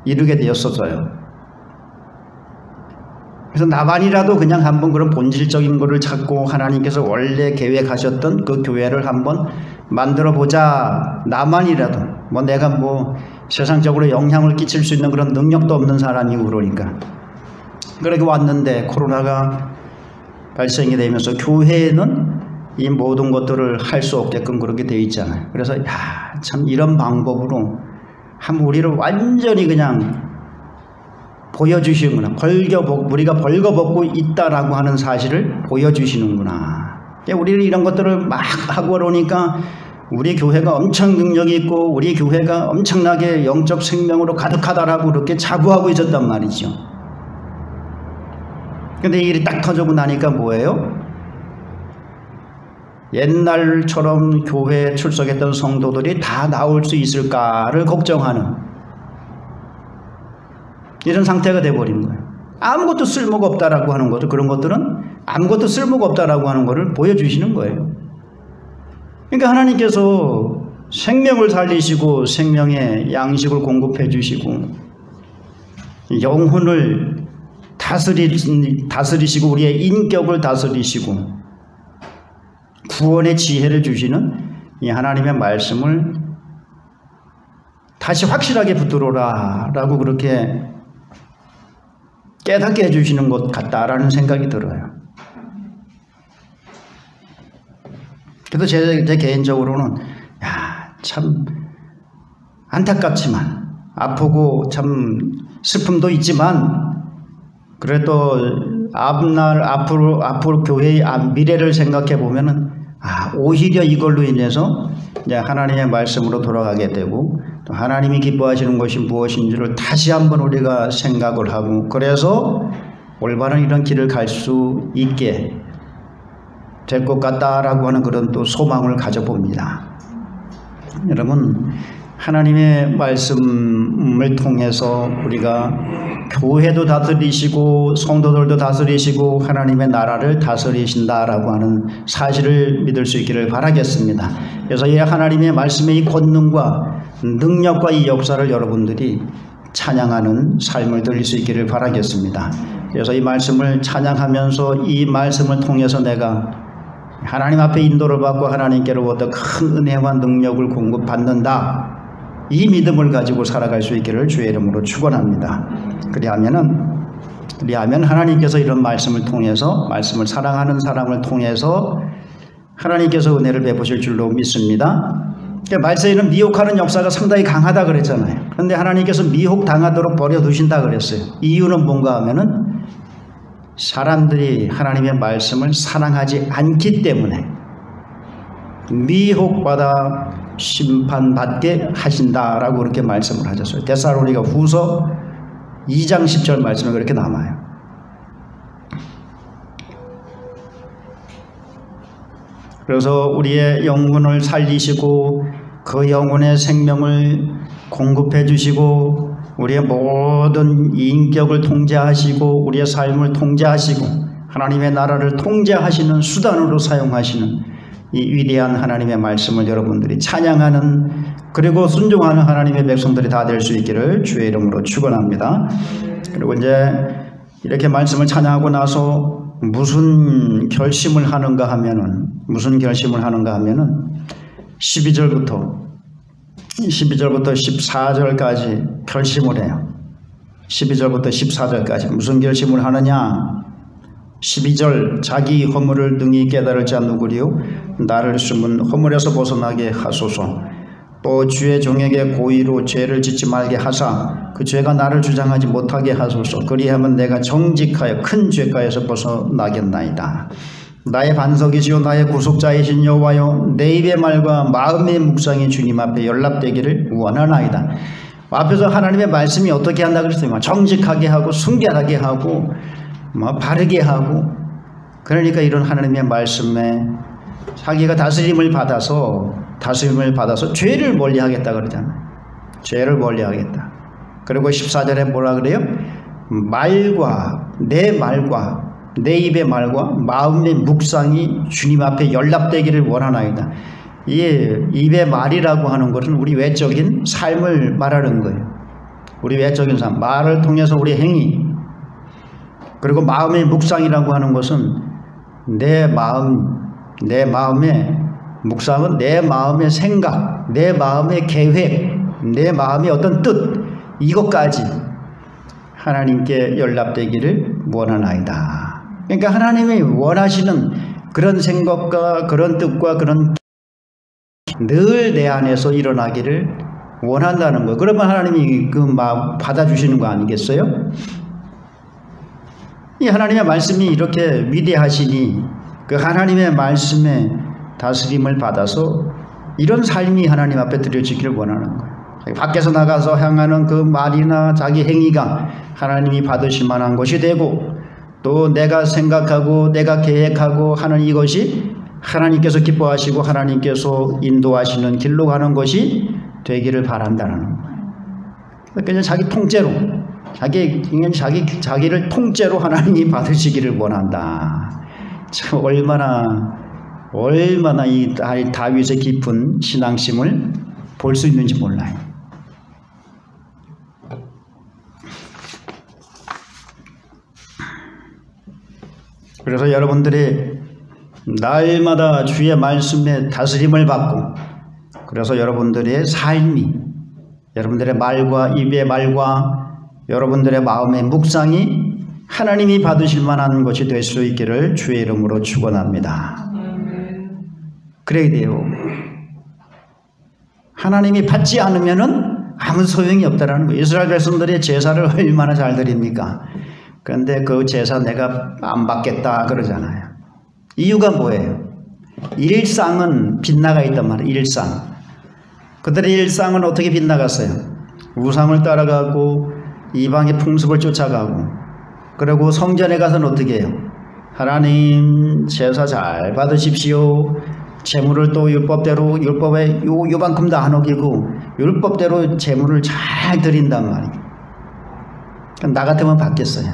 이르게 되었었어요. 그래서 나만이라도 그냥 한번 그런 본질적인 거를 찾고 하나님께서 원래 계획하셨던 그 교회를 한번 만들어 보자. 나만이라도, 내가 세상적으로 영향을 끼칠 수 있는 그런 능력도 없는 사람이고 그러니까. 그렇게 왔는데 코로나가 발생이 되면서 교회는 이 모든 것들을 할 수 없게끔 그렇게 되어 있잖아요. 그래서 참 이런 방법으로 한번 우리를 완전히 그냥 보여주시는구나. 우리가 벌거벗고 있다라고 하는 사실을 보여주시는구나. 우리는 이런 것들을 막 하고 그러니까 우리 교회가 엄청 능력이 있고 우리 교회가 엄청나게 영적 생명으로 가득하다라고 그렇게 자부하고 있었단 말이죠. 근데 이 일이 딱 터지고 나니까 뭐예요? 옛날처럼 교회에 출석했던 성도들이 다 나올 수 있을까를 걱정하는 이런 상태가 돼버린 거예요. 아무것도 쓸모가 없다라고 하는 것들, 그런 것들은 아무것도 쓸모가 없다라고 하는 것을 보여주시는 거예요. 그러니까 하나님께서 생명을 살리시고 생명의 양식을 공급해 주시고 영혼을 다스리시고 우리의 인격을 다스리시고 구원의 지혜를 주시는 이 하나님의 말씀을 다시 확실하게 붙들어라 라고 그렇게 깨닫게 해주시는 것 같다라는 생각이 들어요. 그래서 제 개인적으로는 참 안타깝지만 아프고 참 슬픔도 있지만 그래도 앞으로 교회의 미래를 생각해 보면은 오히려 이걸로 인해서 이제 하나님의 말씀으로 돌아가게 되고 또 하나님이 기뻐하시는 것이 무엇인지를 다시 한번 우리가 생각을 하고 그래서 올바른 이런 길을 갈 수 있게 될 것 같다라고 하는 그런 또 소망을 가져봅니다. 여러분, 하나님의 말씀을 통해서 우리가 교회도 다스리시고 성도들도 다스리시고 하나님의 나라를 다스리신다라고 하는 사실을 믿을 수 있기를 바라겠습니다. 그래서 이 하나님의 말씀의 이 권능과 능력과 이 역사를 여러분들이 찬양하는 삶을 드릴 수 있기를 바라겠습니다. 그래서 이 말씀을 찬양하면서 이 말씀을 통해서 내가 하나님 앞에 인도를 받고 하나님께로부터 큰 은혜와 능력을 공급받는다, 이 믿음을 가지고 살아갈 수 있기를 주의 이름으로 축원합니다. 그리하면 하나님께서 이런 말씀을 통해서, 말씀을 사랑하는 사람을 통해서 하나님께서 은혜를 베푸실 줄로 믿습니다. 말세에는 미혹하는 역사가 상당히 강하다 그랬잖아요. 그런데 하나님께서 미혹당하도록 버려두신다 그랬어요. 이유는 뭔가 하면은 사람들이 하나님의 말씀을 사랑하지 않기 때문에 미혹받아 심판받게 하신다라고 그렇게 말씀을 하셨어요. 데살로니가 후서 2장 10절 말씀에 그렇게 남아요. 그래서 우리의 영혼을 살리시고 그 영혼의 생명을 공급해 주시고 우리의 모든 인격을 통제하시고 우리의 삶을 통제하시고 하나님의 나라를 통제하시는 수단으로 사용하시는 이 위대한 하나님의 말씀을 여러분들이 찬양하는, 그리고 순종하는 하나님의 백성들이 다 될 수 있기를 주의 이름으로 축원합니다. 그리고 이제 이렇게 말씀을 찬양하고 나서 무슨 결심을 하는가 하면은 12절부터 14절까지 결심을 해요. 12절부터 14절까지 무슨 결심을 하느냐? 12절, 자기 허물을 능히 깨달을 자 누구리요? 나를 숨은 허물에서 벗어나게 하소서. 또 주의 종에게 고의로 죄를 짓지 말게 하사 그 죄가 나를 주장하지 못하게 하소서. 그리하면 내가 정직하여 큰 죄가에서 벗어나겠나이다. 나의 반석이시요 나의 구속자이신 여호와여, 내 입의 말과 마음의 묵상이 주님 앞에 연락되기를 원하나이다. 앞에서 하나님의 말씀이 어떻게 한다 그랬어요? 정직하게 하고 순결하게 하고 바르게 하고. 그러니까 이런 하나님의 말씀에 자기가 다스림을 받아서 죄를 멀리하겠다 그러잖아요. 죄를 멀리하겠다. 그리고 14절에 뭐라 그래요? 내 입의 말과 마음의 묵상이 주님 앞에 연락되기를 원하나이다. 이 입의 말이라고 하는 것은 우리 외적인 삶을 말하는 거예요. 우리 외적인 삶, 말을 통해서 우리 행위. 그리고 마음의 묵상이라고 하는 것은 내 마음의 묵상은 내 마음의 생각, 내 마음의 계획, 내 마음의 어떤 뜻, 이것까지 하나님께 연락되기를 원하나이다. 그러니까 하나님이 원하시는 그런 생각과 그런 뜻과 그런 늘 내 안에서 일어나기를 원한다는 거예요. 그러면 하나님이 그 마음 받아주시는 거 아니겠어요? 이 하나님의 말씀이 이렇게 위대하시니 그 하나님의 말씀에 다스림을 받아서 이런 삶이 하나님 앞에 드려지기를 원하는 거예요. 밖에서 나가서 향하는 그 말이나 자기 행위가 하나님이 받으실 만한 것이 되고, 또 내가 생각하고 내가 계획하고 하는 이것이 하나님께서 기뻐하시고 하나님께서 인도하시는 길로 가는 것이 되기를 바란다는 거예요. 그냥 자기 통째로 자기를 통째로 하나님이 받으시기를 원한다. 참 얼마나 이 다윗의 깊은 신앙심을 볼 수 있는지 몰라요. 그래서 여러분들이 날마다 주의 말씀에 다스림을 받고, 그래서 여러분들의 삶이, 여러분들의 말과 입의 말과 여러분들의 마음의 묵상이 하나님이 받으실 만한 것이 될 수 있기를 주의 이름으로 축원합니다. 그래야 돼요. 하나님이 받지 않으면은 아무 소용이 없다라는 거예요. 이스라엘 백성들의 제사를 얼마나 잘 드립니까? 그런데 그 제사 내가 안 받겠다 그러잖아요. 이유가 뭐예요? 일상은 빗나가 있단 말이에요. 일상. 그들의 일상은 어떻게 빗나갔어요? 우상을 따라가고 이방의 풍습을 쫓아가고, 그리고 성전에 가서는 어떻게 해요? 하나님 제사 잘 받으십시오. 재물을 또 율법대로, 율법에 요만큼 다 안 어기고 율법대로 재물을 잘 드린단 말이에요. 그럼 나 같으면 받겠어요?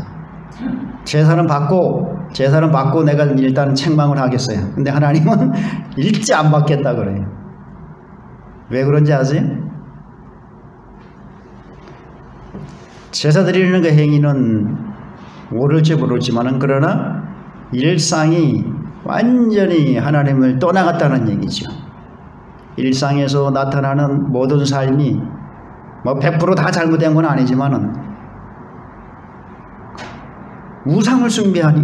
제사는 받고 내가 일단 책망을 하겠어요. 근데 하나님은 일지 안 받겠다 그래요. 왜 그런지 아세요? 제사 드리는 그 행위는 옳을지 모르지만은, 그러나 일상이 완전히 하나님을 떠나갔다는 얘기죠. 일상에서 나타나는 모든 삶이 뭐 100% 다 잘못된 건 아니지만은,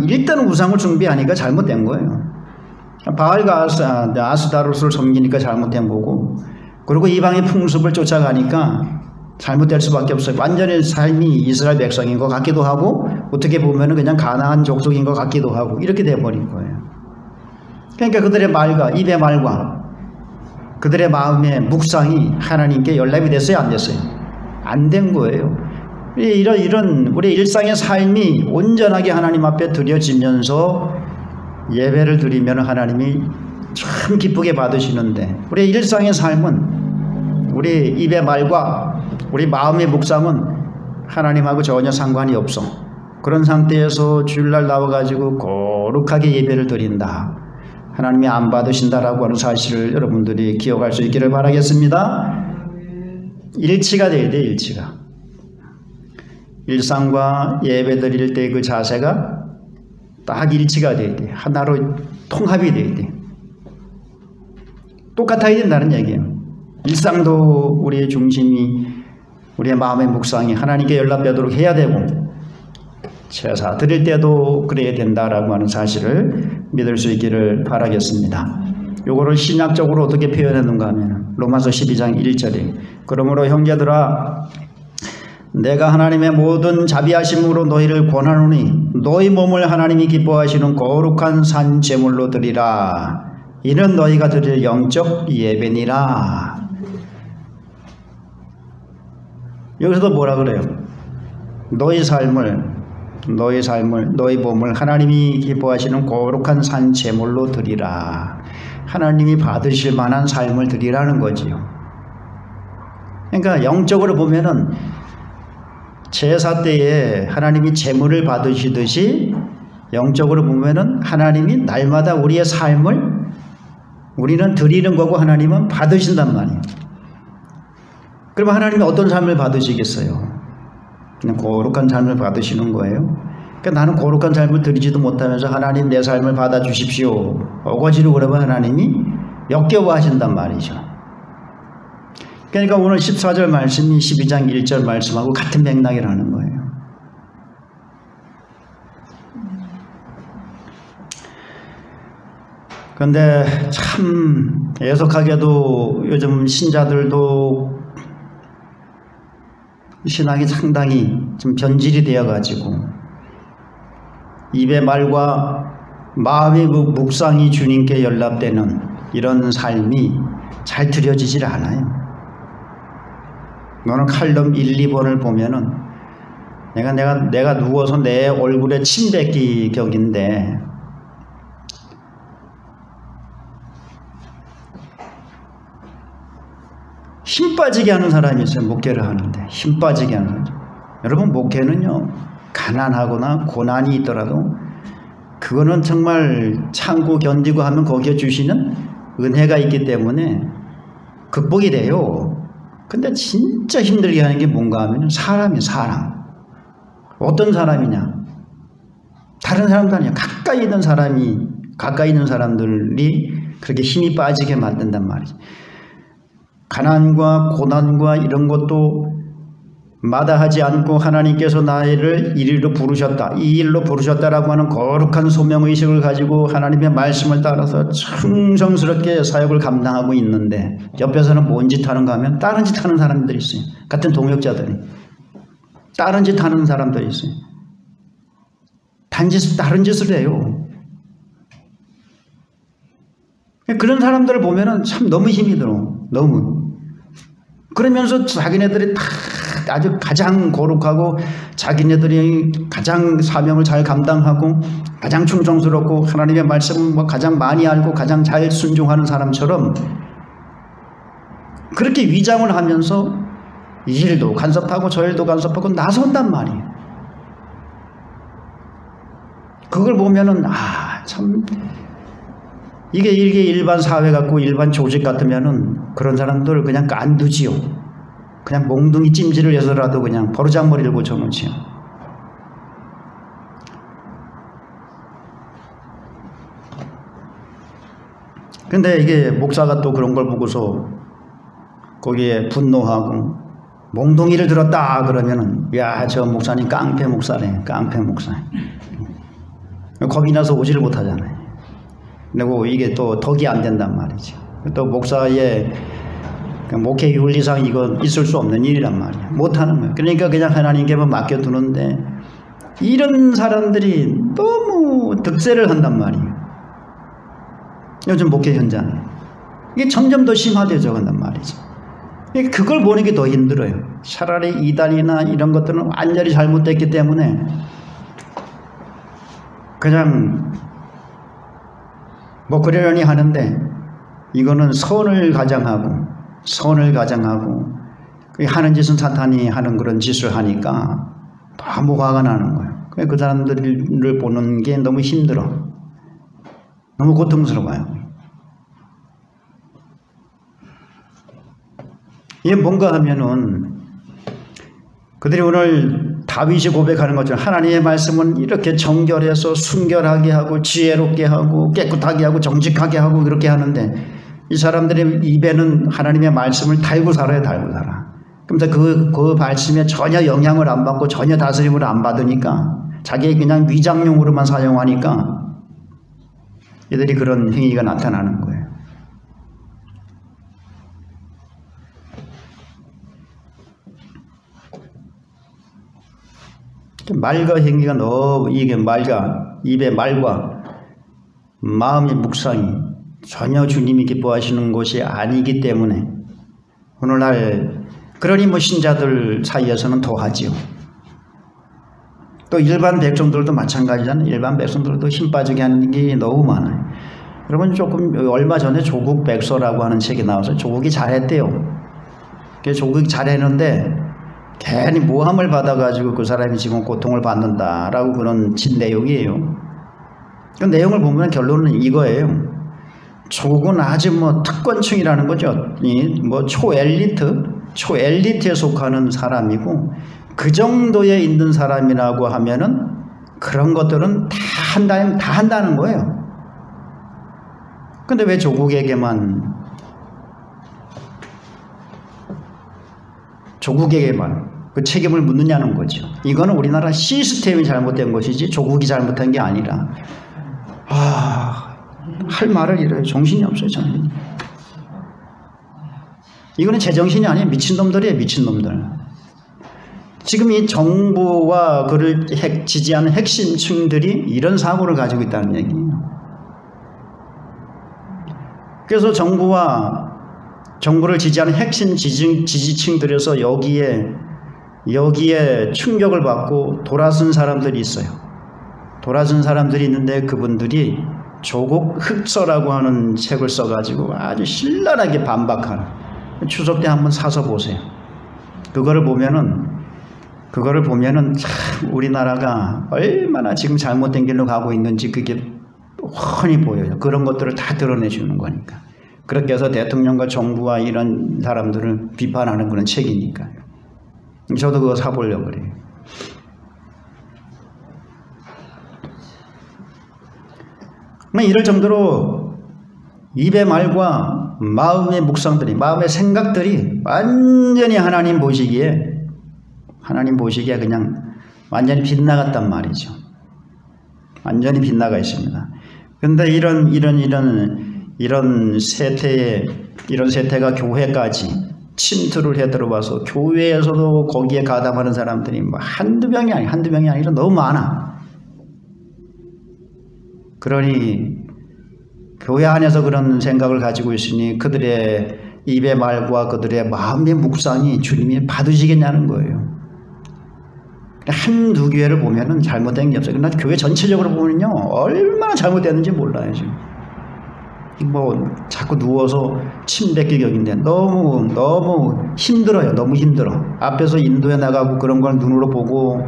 일단 우상을 숭배하니까 잘못된 거예요. 바알과 아스다롯을 섬기니까 잘못된 거고, 그리고 이방의 풍습을 쫓아가니까 잘못될 수밖에 없어요. 완전히 삶이 이스라엘 백성인 것 같기도 하고, 어떻게 보면 그냥 가나안 족속인 것 같기도 하고, 이렇게 돼버린 거예요. 그러니까 그들의 말과 입의 말과 그들의 마음의 묵상이 하나님께 연락이 됐어요? 안 됐어요? 안 된 거예요. 이런 우리 일상의 삶이 온전하게 하나님 앞에 드려지면서 예배를 드리면 하나님이 참 기쁘게 받으시는데, 우리 일상의 삶은 우리 입의 말과 우리 마음의 묵상은 하나님하고 전혀 상관이 없어. 그런 상태에서 주일날 나와가지고 거룩하게 예배를 드린다, 하나님이 안 받으신다라고 하는 사실을 여러분들이 기억할 수 있기를 바라겠습니다. 일치가 돼야 돼. 일치가. 일상과 예배 드릴 때 그 자세가 딱 일치가 돼야 돼. 하나로 통합이 돼야 돼. 똑같아야 된다는 얘기예요. 일상도 우리의 중심이, 우리의 마음의 묵상이 하나님께 연락되도록 해야 되고, 제사 드릴 때도 그래야 된다라고 하는 사실을 믿을 수 있기를 바라겠습니다. 요거를 신약적으로 어떻게 표현했는가 하면 로마서 12장 1절에 그러므로 형제들아, 내가 하나님의 모든 자비하심으로 너희를 권하노니 너희 몸을 하나님이 기뻐하시는 거룩한 산 제물로 드리라. 이는 너희가 드릴 영적 예배니라. 여기서도 뭐라 그래요? 너희 몸을 하나님이 기뻐하시는 거룩한 산 제물로 드리라. 하나님이 받으실 만한 삶을 드리라는 거지요. 그러니까 영적으로 보면은 제사 때에 하나님이 제물을 받으시듯이, 영적으로 보면은 하나님이 날마다 우리의 삶을 우리는 드리는 거고 하나님은 받으신단 말이에요. 그러면 하나님이 어떤 삶을 받으시겠어요? 그냥 거룩한 삶을 받으시는 거예요. 그러니까 나는 거룩한 삶을 드리지도 못하면서 하나님 내 삶을 받아주십시오, 어거지로 그러면 하나님이 역겨워하신단 말이죠. 그러니까 오늘 14절 말씀이 12장 1절 말씀하고 같은 맥락이라는 거예요. 그런데 참 애석하게도 요즘 신자들도 신앙이 상당히 좀 변질이 되어가지고 입의 말과 마음의 묵상이 주님께 연락되는 이런 삶이 잘 드려지질 않아요. 너는 칼럼 1, 2번을 보면은 내가 누워서 내 얼굴에 침 뱉기 격인데, 힘 빠지게 하는 사람이 있어요. 목회를 하는데 힘 빠지게 하는 사람. 여러분, 목회는요, 가난하거나 고난이 있더라도 그거는 정말 참고 견디고 하면 거기에 주시는 은혜가 있기 때문에 극복이 돼요. 근데 진짜 힘들게 하는 게 뭔가 하면 사람이에요. 사람. 어떤 사람이냐? 다른 사람도 아니에요. 가까이 있는 사람들이 그렇게 힘이 빠지게 만든단 말이죠. 가난과 고난과 이런 것도 마다하지 않고 하나님께서 나를 이리로 부르셨다, 이 일로 부르셨다라고 하는 거룩한 소명의식을 가지고 하나님의 말씀을 따라서 충성스럽게 사역을 감당하고 있는데, 옆에서는 뭔 짓 하는가 하면 다른 짓 하는 사람들이 있어요. 같은 동역자들이 다른 짓 하는 사람들이 있어요. 다른 짓을 해요. 그런 사람들을 보면은 참 너무 힘이 들어. 너무. 그러면서 자기네들이 다 아주 가장 거룩하고 자기네들이 가장 사명을 잘 감당하고 가장 충성스럽고 하나님의 말씀을 뭐 가장 많이 알고 가장 잘 순종하는 사람처럼 그렇게 위장을 하면서 이 일도 간섭하고 저 일도 간섭하고 나선단 말이에요. 그걸 보면은 참 이게 일반 사회 같고 일반 조직 같으면은 그런 사람들 그냥 깐두지요. 그냥 몽둥이 찜질을 해서라도 그냥 버르장머리를 고쳐놓지요. 근데 이게 목사가 또 그런 걸 보고서 거기에 분노하고 몽둥이를 들었다 그러면은 야, 저 목사님 깡패 목사래. 깡패 목사. 겁이 나서 오지를 못하잖아요. 그리고 이게 또 덕이 안 된단 말이죠. 또 목사의 목회 윤리상 이거 있을 수 없는 일이란 말이에요. 못하는 거예요. 그러니까 그냥 하나님께만 맡겨두는데 이런 사람들이 너무 득세를 한단 말이에요. 요즘 목회 현장에 이게 점점 더 심화되어 간단 말이죠. 그걸 보는 게 더 힘들어요. 차라리 이단이나 이런 것들은 완전히 잘못됐기 때문에 그냥 뭐 그러려니 하는데 이거는 선을 가장하고 하는 짓은 사탄이 하는 그런 짓을 하니까 너무 화가 나는 거예요. 그 사람들을 보는 게 너무 힘들어. 너무 고통스러워요. 이게 뭔가 하면은 그들이 오늘 다윗이 고백하는 것처럼 하나님의 말씀은 이렇게 정결해서 순결하게 하고 지혜롭게 하고 깨끗하게 하고 정직하게 하고 그렇게 하는데 이 사람들의 입에는 하나님의 말씀을 달고 살아요. 달고 살아. 그러면서 그 말씀에 전혀 영향을 안 받고 전혀 다스림을 안 받으니까 자기 그냥 위장용으로만 사용하니까 이들이 그런 행위가 나타나는 거예요. 말과 행위가 너무 이게 입의 말과 마음의 묵상이 전혀 주님이 기뻐하시는 것이 아니기 때문에 오늘날 그러니 뭐 신자들 사이에서는 더하지요. 또 일반 백성들도 마찬가지잖아요. 일반 백성들도 힘 빠지게 하는 게 너무 많아요. 여러분 조금 얼마 전에 조국 백서라고 하는 책이 나와서 조국이 잘했대요. 조국이 잘했는데 괜히 모함을 받아가지고 그 사람이 지금 고통을 받는다라고 그런 내용이에요. 그 내용을 보면 결론은 이거예요. 조국은 아주 뭐 특권층이라는 거죠. 뭐 초엘리트에 속하는 사람이고 그 정도에 있는 사람이라고 하면은 그런 것들은 다 한다는 거예요. 근데 왜 조국에게만 그 책임을 묻느냐는 거죠. 이거는 우리나라 시스템이 잘못된 것이지 조국이 잘못한 게 아니라 할 말을 잃어요. 정신이 없어요. 저는. 이거는 제정신이 아니에요. 미친놈들이에요. 미친놈들. 지금 이 정부와 그를 지지하는 핵심층들이 이런 사고를 가지고 있다는 얘기예요. 그래서 정부를 지지하는 핵심 지지층들에서 여기에 충격을 받고 돌아선 사람들이 있어요. 돌아선 사람들이 있는데 그분들이 조국 흑서라고 하는 책을 써가지고 아주 신랄하게 반박하는, 추석 때 한번 사서 보세요. 그거를 보면은 참 우리나라가 얼마나 지금 잘못된 길로 가고 있는지 그게 훤히 보여요. 그런 것들을 다 드러내주는 거니까. 그렇게 해서 대통령과 정부와 이런 사람들을 비판하는 그런 책이니까요. 저도 그거 사보려고 그래요. 이럴 정도로 입의 말과 마음의 묵상들이, 마음의 생각들이 완전히 하나님 보시기에 그냥 완전히 빗나갔단 말이죠. 완전히 빗나가 있습니다. 그런데 이런 세태가 교회까지 침투를 해 들어와서 교회에서도 거기에 가담하는 사람들이 뭐 한두 명이 아니라 너무 많아. 그러니 교회 안에서 그런 생각을 가지고 있으니 그들의 입의 말과 그들의 마음의 묵상이 주님이 받으시겠냐는 거예요. 한두 교회를 보면은 잘못된 게 없어요. 그러나 교회 전체적으로 보면요, 얼마나 잘못됐는지 몰라요, 지금. 뭐, 자꾸 누워서 침 뱉기 격인데 너무 힘들어요. 너무 힘들어. 앞에서 인도해 나가고 그런 걸 눈으로 보고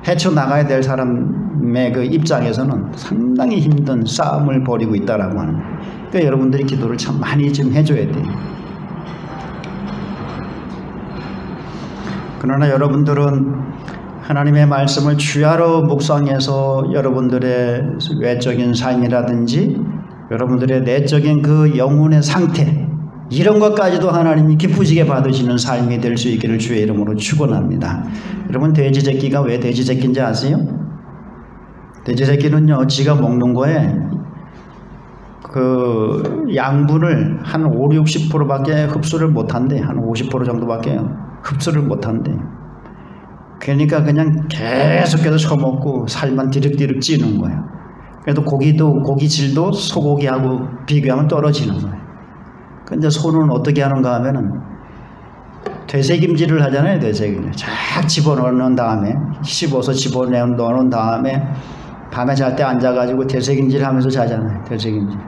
헤쳐나가야 될 사람의 그 입장에서는 상당히 힘든 싸움을 벌이고 있다라고 하는 거예요. 그러니까 여러분들이 기도를 참 많이 좀 해줘야 돼요. 그러나 여러분들은 하나님의 말씀을 주야로 묵상해서 여러분들의 외적인 삶이라든지 여러분들의 내적인 그 영혼의 상태, 이런 것까지도 하나님이 기쁘시게 받으시는 삶이 될 수 있기를 주의 이름으로 축원합니다. 여러분, 돼지 새끼가 왜 돼지 새끼인지 아세요? 돼지 새끼는요, 지가 먹는 거에 그 양분을 한 5, 60%밖에 흡수를 못한대. 한 50% 정도밖에 흡수를 못한대. 그러니까 그냥 계속해서 처먹고 살만 디륵디륵 찌는 거예요. 그래도 고기 질도 소고기하고 비교하면 떨어지는 거예요. 근데 소는 어떻게 하는가 하면은 되새김질을 하잖아요. 되새김질 쫙 집어넣는 다음에 씹어서 집어넣은 다음에 밤에 잘 때 앉아가지고 되새김질 하면서 자잖아요. 되새김질.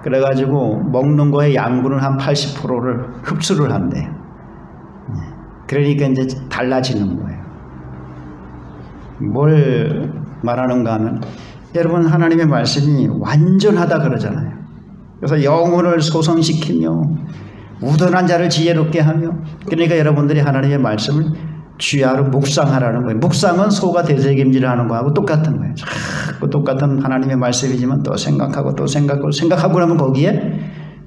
그래가지고 먹는 거에 양분을 한 80%를 흡수를 한대요. 그러니까 이제 달라지는 거예요. 뭘 말하는가 하면, 여러분, 하나님의 말씀이 완전하다 그러잖아요. 그래서 영혼을 소성시키며 우둔한 자를 지혜롭게 하며, 그러니까 여러분들이 하나님의 말씀을 주야로 묵상하라는 거예요. 묵상은 소가 되새김질을 하는 거하고 똑같은 거예요. 자꾸 똑같은 하나님의 말씀이지만 또 생각하고 나면 거기에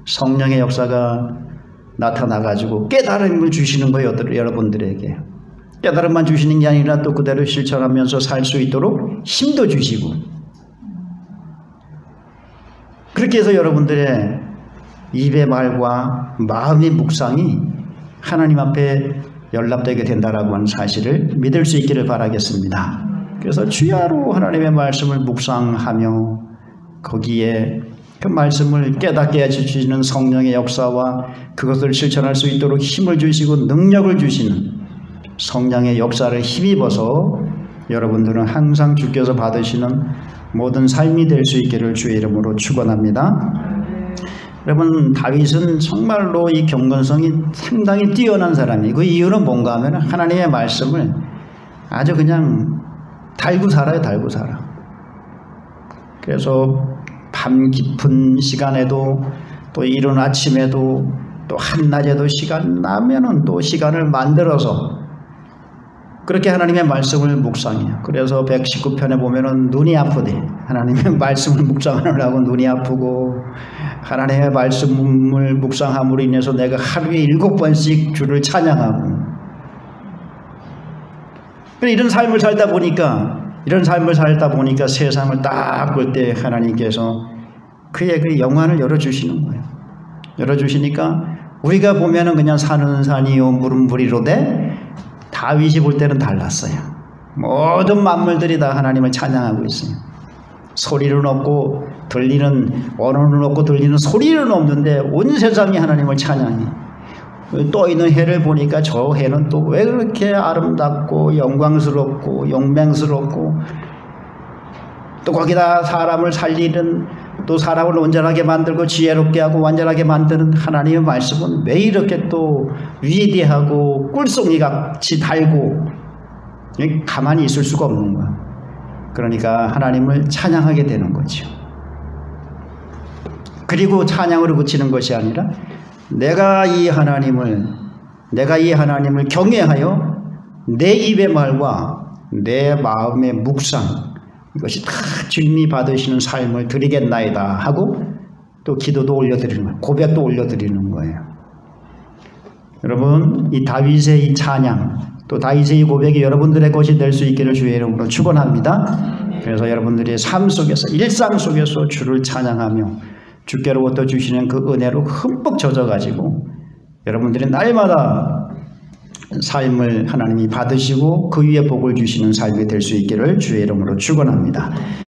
성령의 역사가 나타나가지고 깨달음을 주시는 거예요. 여러분들에게. 깨달음만 주시는 게 아니라 또 그대로 실천하면서 살 수 있도록 힘도 주시고, 그렇게 해서 여러분들의 입의 말과 마음의 묵상이 하나님 앞에 연락되게 된다라고 하는 사실을 믿을 수 있기를 바라겠습니다. 그래서 주야로 하나님의 말씀을 묵상하며 거기에 그 말씀을 깨닫게 해주시는 성령의 역사와 그것을 실천할 수 있도록 힘을 주시고 능력을 주시는 성령의 역사를 힘입어서 여러분들은 항상 주께서 받으시는 모든 삶이 될 수 있기를 주의 이름으로 축원합니다. 여러분, 다윗은 정말로 이 경건성이 상당히 뛰어난 사람이고, 그 이유는 뭔가 하면 하나님의 말씀을 아주 그냥 달고 살아요. 달고 살아. 그래서 밤 깊은 시간에도 또 이른 아침에도 또 한낮에도 시간 나면은 또 시간을 만들어서 그렇게 하나님의 말씀을 묵상해요. 그래서 119편에 보면은 눈이 아프대. 하나님의 말씀을 묵상하느라고 눈이 아프고, 하나님의 말씀을 묵상함으로 인해서 내가 하루에 7번씩 주를 찬양하고, 이런 삶을 살다 보니까 세상을 딱 볼 때 하나님께서 그의 그 영안을 열어주시는 거예요. 열어주시니까 우리가 보면은 그냥 산은 산이요 물은 물이로되, 다윗이 볼 때는 달랐어요. 모든 만물들이 다 하나님을 찬양하고 있어요. 소리는 없고 언어는 없고 들리는 소리는 없는데 온 세상이 하나님을 찬양해. 떠 있는 해를 보니까 저 해는 또 왜 그렇게 아름답고 영광스럽고 용맹스럽고, 또 거기다 사람을 살리는, 또 사람을 온전하게 만들고 지혜롭게 하고 완전하게 만드는 하나님의 말씀은 왜 이렇게 또 위대하고 꿀송이같이 달고 가만히 있을 수가 없는 거야. 그러니까 하나님을 찬양하게 되는 거죠. 그리고 찬양으로 그치는 것이 아니라 내가 이 하나님을 경외하여 내 입의 말과 내 마음의 묵상, 이것이 다 주님이 받으시는 삶을 드리겠나이다 하고 또 기도도 올려드리는 거예요. 고백도 올려드리는 거예요. 여러분, 이 다윗의 이 찬양, 또 다윗의 이 고백이 여러분들의 것이 될 수 있기를 주의 이름으로 축원합니다. 그래서 여러분들이 삶 속에서, 일상 속에서 주를 찬양하며 주께로부터 주시는 그 은혜로 흠뻑 젖어가지고 여러분들이 날마다 삶을 하나님이 받으시고 그 위에 복을 주시는 삶이 될 수 있기를 주의 이름으로 축원합니다.